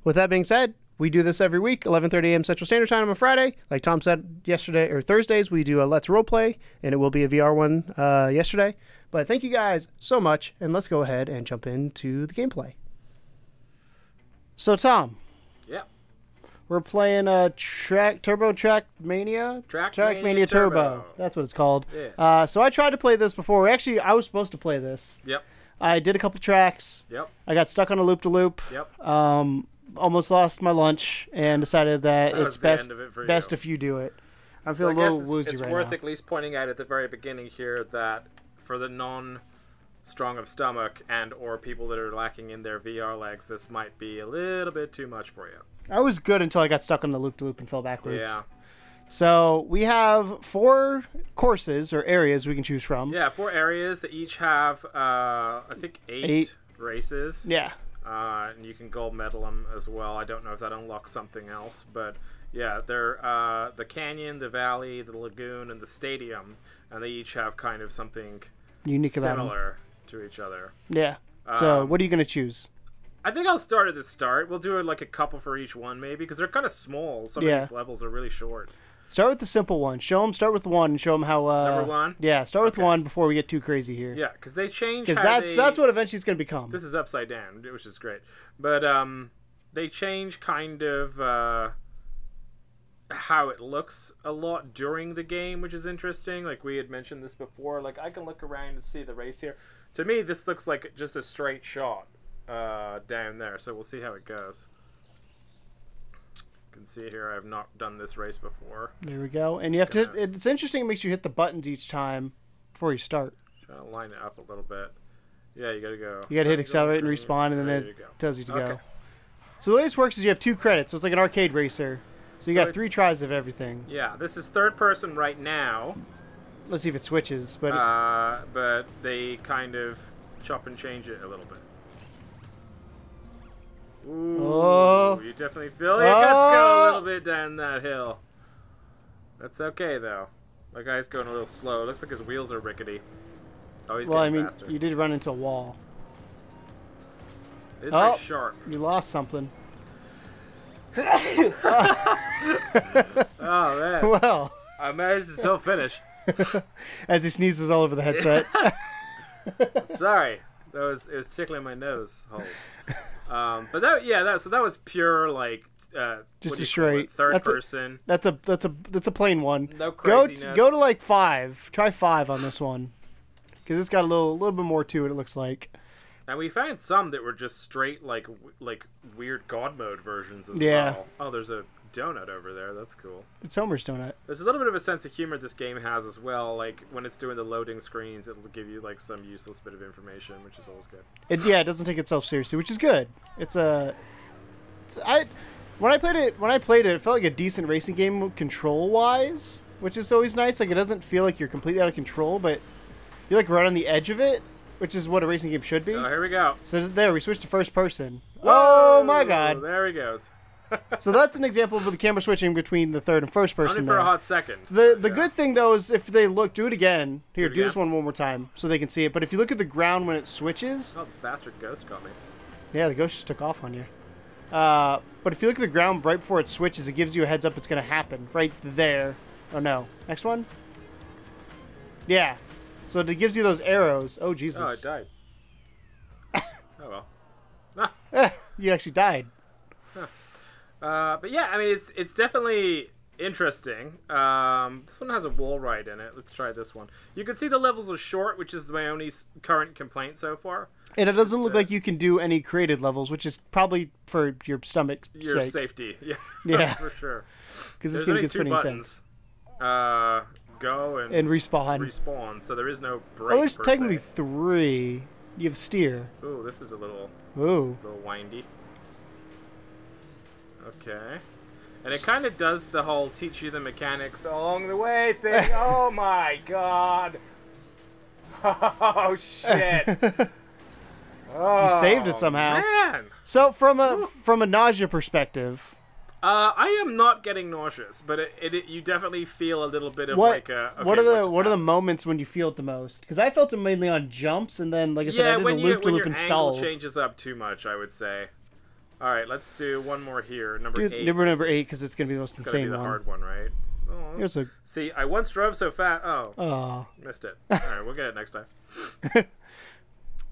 with that being said, we do this every week, 11:30 a.m. Central Standard Time on a Friday. Like Tom said yesterday, or Thursdays, we do a Let's Roleplay, and it will be a VR one yesterday. But thank you guys so much, and let's go ahead and jump into the gameplay. So, Tom. Yeah. We're playing Trackmania Turbo. That's what it's called. Yeah. So I tried to play this before. Actually, I was supposed to play this. Yep. I did a couple tracks. Yep. I got stuck on a loop-de-loop. Yep. Almost lost my lunch and decided that it's best if you do it. I'm feeling a little woozy right now. It's worth at least pointing out at the very beginning here that for the non-strong of stomach and or people that are lacking in their VR legs, this might be a little bit too much for you. I was good until I got stuck on the loop-de-loop and fell backwards. Yeah. So we have 4 courses or areas we can choose from. Yeah, 4 areas that each have, I think, 8 races. Yeah. And you can gold medal them as well. I don't know if that unlocks something else, but yeah, they're the canyon, the valley, the lagoon, and the stadium, and they each have kind of something unique about them. Similar to each other. Yeah. So what are you going to choose? I think I'll start at the start. We'll do like a couple for each one, maybe, because they're kind of small. Some of these levels are really short. Start with the simple one. Start with 1 and show them how... Number 1? Yeah, start with 1 before we get too crazy here. Yeah, because they change Because that's what eventually it's going to become. This is upside down, which is great. But they change kind of how it looks a lot during the game, which is interesting. Like, we had mentioned this before. Like, I can look around and see the race here. To me, this looks like just a straight shot down there. So we'll see how it goes. Can see here I have not done this race before. There we go. And you have to it's interesting, it makes you hit the buttons each time before you start. Trying to line it up a little bit. Yeah, you gotta go. You gotta hit accelerate and respawn, and then it tells you to go. So the way this works is you have 2 credits, so it's like an arcade racer. So you got 3 tries of everything. Yeah, this is third person right now. Let's see if it switches, but but they kind of chop and change it a little bit. Ooh, you definitely feel your guts go a little bit down that hill. That's okay, though. My guy's going a little slow. It looks like his wheels are rickety. Oh, he's getting faster. You did run into a wall. It's very sharp. You lost something. Oh, man. Well. I managed to still finish. As he sneezes all over the headset. Sorry. It was tickling my nose holes. But that was pure like just a straight third person. That's a plain one. No craziness. Go to like 5. Try 5 on this one, because it's got a little bit more to it. It looks like. And we found some that were just straight like weird God mode versions as well. Oh, there's a donut over there. That's cool. It's Homer's donut. There's a little bit of a sense of humor this game has as well. Like when it's doing the loading screens, it'll give you like some useless bit of information, which is always good. It doesn't take itself seriously, which is good. When I played it, it felt like a decent racing game control wise, which is always nice. Like it doesn't feel like you're completely out of control, but you're like right on the edge of it, which is what a racing game should be. Oh, here we go. So there, we switched to first person. Whoa, oh my God! There he goes. So that's an example of the camera switching between the third and first person. Only for a hot second. The good thing though is if they do it again. Here, do this one more time so they can see it. But if you look at the ground when it switches. Oh, this bastard ghost got me. Yeah, the ghost just took off on you. But if you look at the ground right before it switches, it gives you a heads up it's going to happen right there. Oh no, next one. Yeah, so it gives you those arrows. Oh Jesus! Oh, I died. Oh well. You actually died. Huh. But yeah, I mean, it's definitely interesting. This one has a wall ride in it. Let's try this one. You can see the levels are short, which is my only current complaint so far. And it doesn't look like you can do any created levels, which is probably for your stomach's Your sake. safety. Yeah. Yeah. For sure. Because it's going to get pretty intense. Go and respawn. Respawn. So there is no break. Oh, there's technically 3. You have steer. Ooh, this is a little windy. Okay. And it kind of does the whole teach you the mechanics along the way thing. Oh my god. Oh shit. Oh, you saved it somehow. Man. So from a nausea perspective, I am not getting nauseous, but you definitely feel a little bit of what are the moments when you feel it the most? Because I felt it mainly on jumps, and then like I said, I did the loop-to-loop install. Angle changes up too much, I would say. All right, let's do one more here. Number 8. Number 8, because it's gonna be the most insane one. It's hard one, right? Oh. See, I once drove so fast. Oh, missed it. All right, we'll get it next time.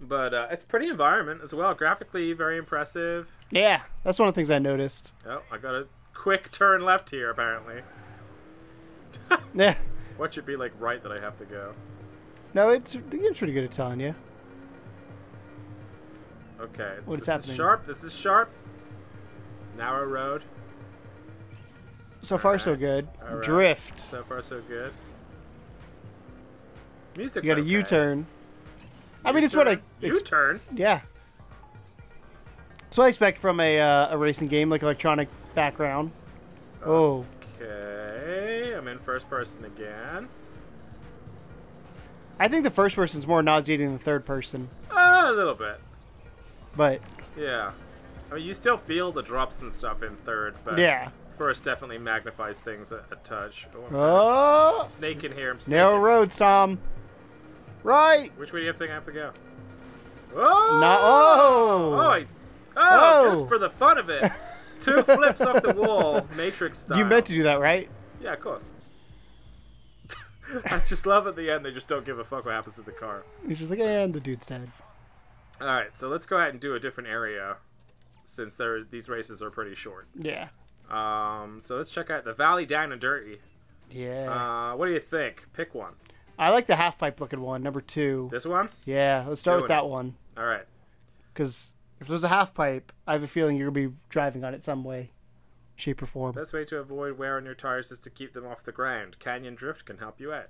But it's pretty environment as well. Graphically, very impressive. Yeah, that's one of the things I noticed. Oh, I got a quick turn left here, apparently. Yeah. What should be like right that I have to go? No, the game's pretty good at telling you. Okay. What's happening? This is sharp. Narrow road. So far, so good. Right. Drift. So far, so good. Music's You got a U-turn. I mean, it's what I... U-turn? Yeah. That's what I expect from a racing game, like electronic background. Oh. Okay. I'm in first person again. I think the first person's more nauseating than the third person. A little bit. But... Yeah. I mean, you still feel the drops and stuff in third, but... Yeah. First definitely magnifies things a touch. Oh! Snake in here. I'm snaking. Narrow roads, Tom. Right. Which way do you think I have to go? Oh! No. Oh! Just for the fun of it. 2 flips off the wall, Matrix style. You meant to do that, right? Yeah, of course. I just love at the end they just don't give a fuck what happens to the car. He's just like, and the dude's dead. Alright, so let's go ahead and do a different area since these races are pretty short. Yeah. So let's check out the Valley Down and Dirty. Yeah. What do you think? Pick one. I like the half-pipe looking one, number 2. This one? Yeah, let's start with that one. All right. Because if there's a half-pipe, I have a feeling you're going to be driving on it some way, shape, or form. Best way to avoid wear on your tires is to keep them off the ground. Canyon Drift can help you out.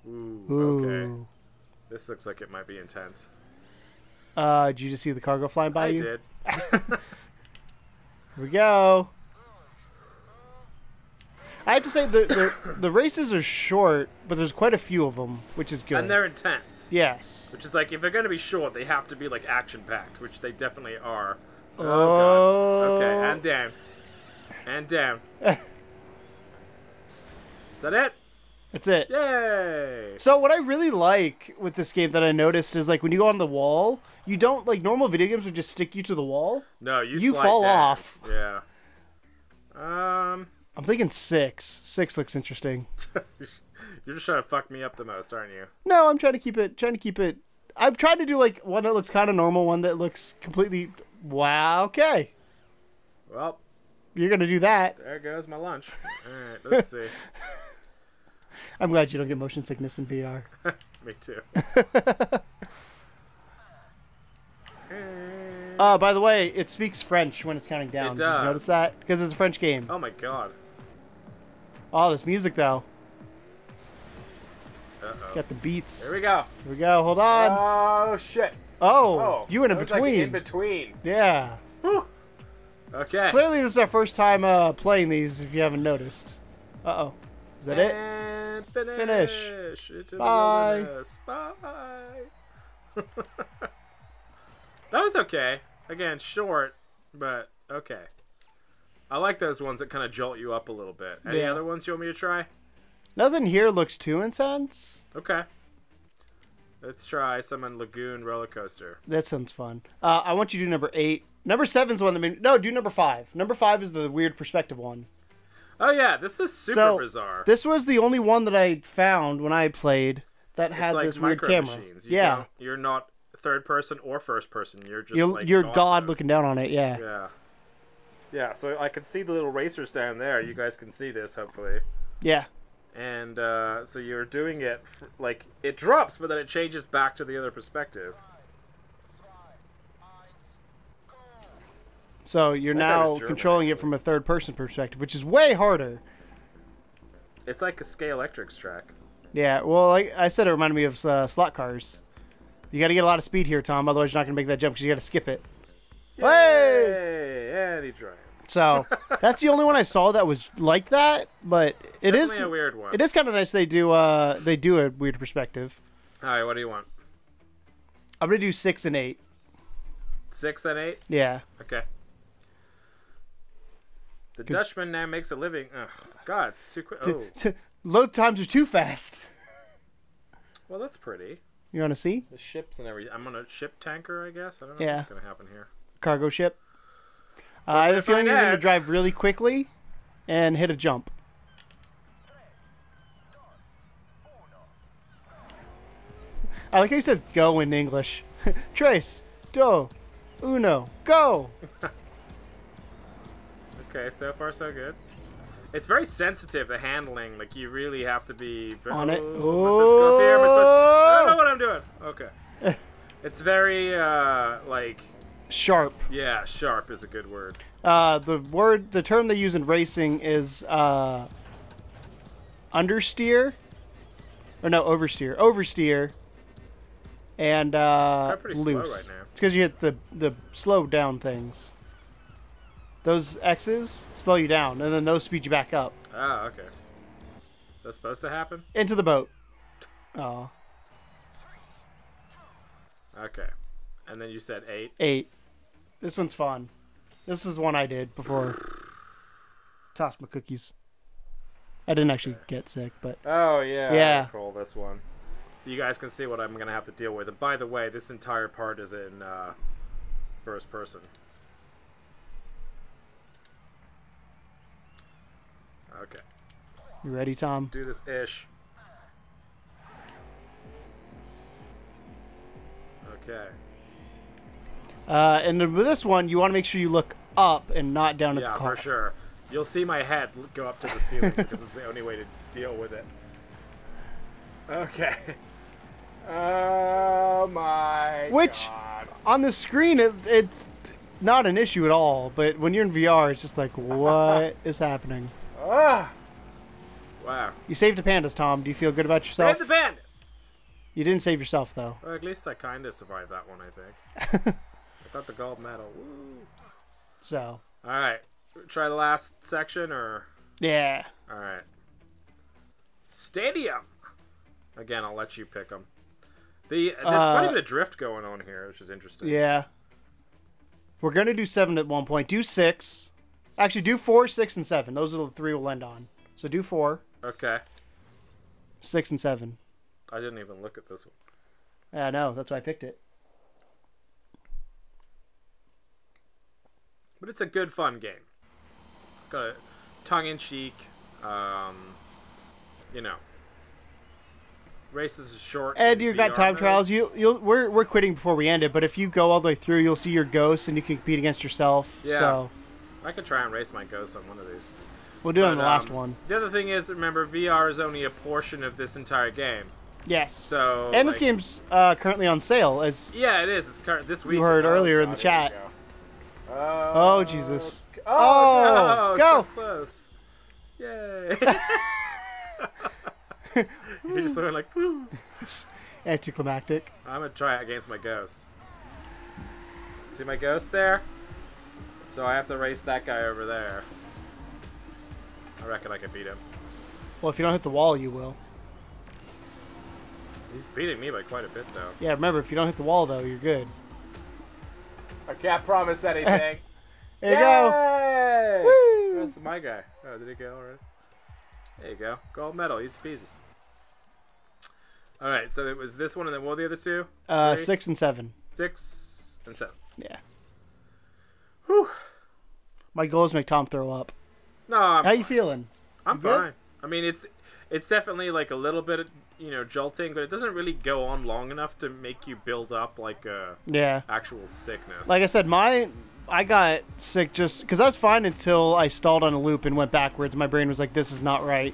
Ooh, okay. This looks like it might be intense. Did you just see the cargo flying by you? I did. Here we go. I have to say the races are short, but there's quite a few of them, which is good. And they're intense. Yes. Which is like, if they're going to be short, they have to be like action-packed, which they definitely are. Oh. God. Okay, and down. And down. Is that it? That's it. Yay! So what I really like with this game that I noticed is like when you go on the wall, you don't like normal video games would just stick you to the wall. No, you slide fall down. off. Yeah. I'm thinking 6. 6 looks interesting. You're just trying to fuck me up the most, aren't you? No, I'm trying to keep it. I'm trying to do like one that looks kind of normal, one that looks completely. Wow. Okay. Well, you're gonna do that. There goes my lunch. All right, let's see. I'm glad you don't get motion sickness in VR. Me too. By the way, it speaks French when it's counting down. It does. Did you notice that? Because it's a French game. Oh my god. Oh, this music though. Uh-oh. Got the beats. Here we go. Here we go. Hold on. Oh shit. Oh, you went in between. Like in between. Yeah. Whew. Okay. Clearly, this is our first time playing these. If you haven't noticed. Uh-oh. Is that it? And finish. Bye. Bye. That was okay. Again, short, but okay. I like those ones that kind of jolt you up a little bit. Any other ones you want me to try? Nothing here looks too intense. Okay. Let's try some on Lagoon Roller Coaster. That sounds fun. I want you to do number 8. Number 7's one that no, do number 5. Number 5 is the weird perspective one. Oh yeah, this is super bizarre. This was the only one that I found when I played that had like this weird camera. Yeah. You're not third person or first person. You're just you're God looking down on it. Yeah. Yeah. Yeah, so I can see the little racers down there. You guys can see this, hopefully. Yeah. And so you're doing it, like, it drops, but then it changes back to the other perspective. So you're now controlling it from a third-person perspective, which is way harder. It's like a Scale Electrics track. Yeah, well, like I said, it reminded me of slot cars. You got to get a lot of speed here, Tom. Otherwise, you're not going to make that jump because you got to skip it. Yay! And he drives. So that's the only one I saw that was like that. But it Definitely is a weird one. It is kind of nice. They do a weird perspective. All right, what do you want? I'm gonna do 6 and 8. 6 and 8. Yeah. Okay. The Dutchman now makes a living. Ugh, God, it's too quick. Oh. Load times are too fast. Well, that's pretty. You want to see? The ships and everything. I'm on a ship tanker, I guess. I don't know what's going to happen here. Cargo ship. I have a feeling you're going to drive really quickly and hit a jump. I like how he says go in English. Tres, dos, uno, go! Okay, so far so good. It's very sensitive, the handling. Like, you really have to be... On it. Am I supposed to go up here? I don't know what I'm doing. Okay. It's very, like... Sharp. Yeah, sharp is a good word. The term they use in racing is understeer. Or no, oversteer. Oversteer. And pretty loose. Slow right now. It's because you hit the slow down things. Those X's slow you down, and then those speed you back up. Oh, okay. That's supposed to happen? Into the boat. Oh. Okay. And then you said 8? 8. This one's fun. This is one I did before. Toss my cookies. I didn't actually get sick, but... Oh, yeah. Yeah. I recall this one. You guys can see what I'm going to have to deal with. And by the way, this entire part is in first person. Okay. You ready, Tom? Let's do this ish. Okay. And then with this one, you want to make sure you look up and not down at the car. Yeah, for sure. You'll see my head go up to the ceiling because it's the only way to deal with it. Okay. Oh my God. On the screen, it's not an issue at all. But when you're in VR, it's just like, what is happening? Ah! Wow. You saved the pandas, Tom. Do you feel good about yourself? Save the pandas! You didn't save yourself, though. Well, at least I kind of survived that one, I think. I got the gold medal. Woo! So. Alright. Try the last section, or... Yeah. Alright. Stadium! Again, I'll let you pick them. There's quite a bit of drift going on here, which is interesting. Yeah. We're going to do 7 at one point. Do 6. Actually, do 4, 6, and 7. Those are the 3 we'll end on. So do 4. Okay. 6 and 7. I didn't even look at this one. Yeah, I know. That's why I picked it. But it's a good, fun game. It's got a tongue-in-cheek, you know, races is short. And you got time trials. We're quitting before we end it, but if you go all the way through, you'll see your ghosts, and you can compete against yourself. Yeah. So I could try and race my ghost on one of these. We'll do it on the last one. The other thing is, remember, VR is only a portion of this entire game. Yes. So. And this game's currently on sale. As yeah, it is. It's this week. You heard earlier in the chat. Oh, Jesus. Oh, no, go! So close. Yay. You're just sort of like, woo. Anticlimactic. I'm going to try it against my ghost. See my ghost there? So I have to race that guy over there. I reckon I can beat him. Well, if you don't hit the wall, you will. He's beating me by quite a bit, though. Yeah, remember, if you don't hit the wall, though, you're good. I can't promise anything. There you go. Woo! Where's my guy? Oh, did he go already? There you go. Gold medal. Easy peasy. All right, so it was this one, and then what were the other two? 6 and 7. 6 and 7. Yeah. Whew. My goal is to make Tom throw up. No, how you feeling? I'm fine. I mean, it's definitely like a little bit, jolting, but it doesn't really go on long enough to make you build up like a actual sickness. Like I said, I got sick just because I was fine until I stalled on a loop and went backwards. My brain was like, "This is not right."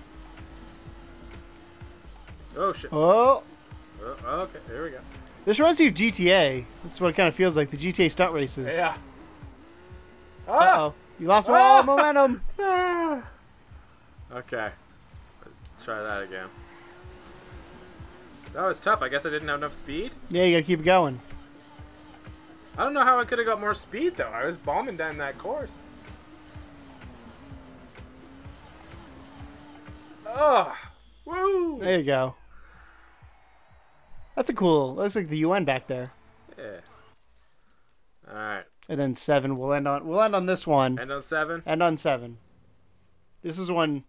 Oh shit. Oh. Okay, here we go. This reminds me of GTA. This is what it kind of feels like, the GTA stunt races. Yeah. Uh-oh. You lost all momentum. Okay. Let's try that again. That was tough. I guess I didn't have enough speed. Yeah, you gotta keep going. I don't know how I could have got more speed, though. I was bombing down that course. Oh, woo! There you go. That's a cool. Looks like the UN back there. Yeah. All right. And then 7. We'll end on this one. End on 7. End on 7. This is one.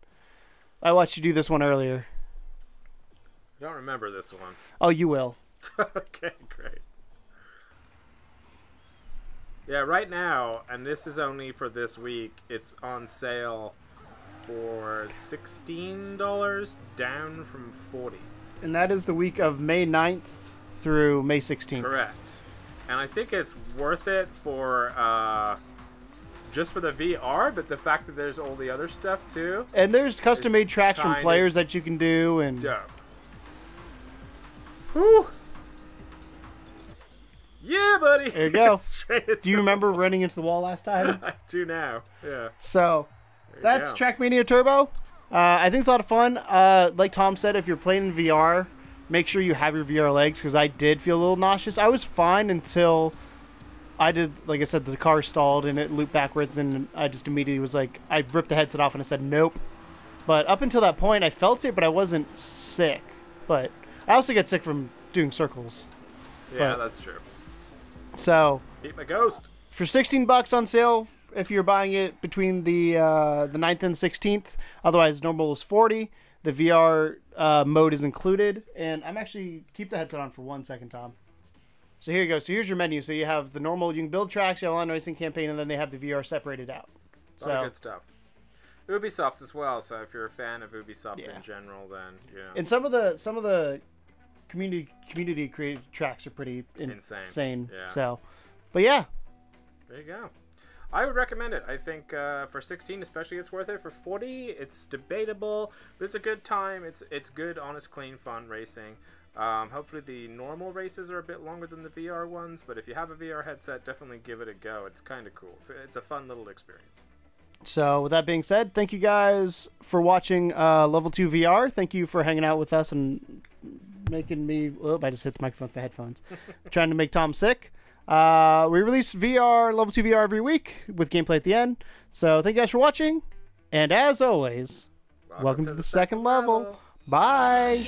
I watched you do this one earlier. I don't remember this one. Oh, you will. Okay, great. Yeah, right now, and this is only for this week, it's on sale for $16, down from $40. And that is the week of May 9th through May 16th. Correct. And I think it's worth it for just for the VR, but the fact that there's all the other stuff too. And there's custom-made tracks from players that you can do. And dope. Whew. Yeah, buddy. There you go. Do you the remember running into the wall last time? I do now. Yeah. So that's Trackmania Turbo. I think it's a lot of fun. Like Tom said, if you're playing in VR, make sure you have your VR legs, because I did feel a little nauseous. I was fine until I did, like I said, the car stalled and it looped backwards, and I just immediately was like, I ripped the headset off and I said, nope. But up until that point, I felt it, but I wasn't sick. But I also get sick from doing circles. Yeah, that's true. So Beat my ghost. For $16 on sale, if you're buying it between the 9th and 16th. Otherwise, normal is $40. The VR mode is included. And I'm actually, keep the headset on for 1 second, Tom. So here you go. So here's your menu. So you have the normal, you can build tracks, you have online racing campaign, and then they have the VR separated out. A lot of good stuff. Ubisoft as well. So if you're a fan of Ubisoft in general, then you know. And some of the community created tracks are pretty insane. Yeah. So, but yeah. There you go. I would recommend it. I think for 16 especially, it's worth it. For 40, it's debatable, but it's a good time. It's good, honest, clean, fun racing. Hopefully the normal races are a bit longer than the VR ones, but if you have a VR headset, definitely give it a go. It's kind of cool. It's a fun little experience. So with that being said, thank you guys for watching Level 2 VR. Thank you for hanging out with us and making me... Oh, I just hit the microphone with my headphones. Trying to make Tom sick. We release Level 2 VR every week with gameplay at the end. So thank you guys for watching. And as always, welcome to the second level. Bye.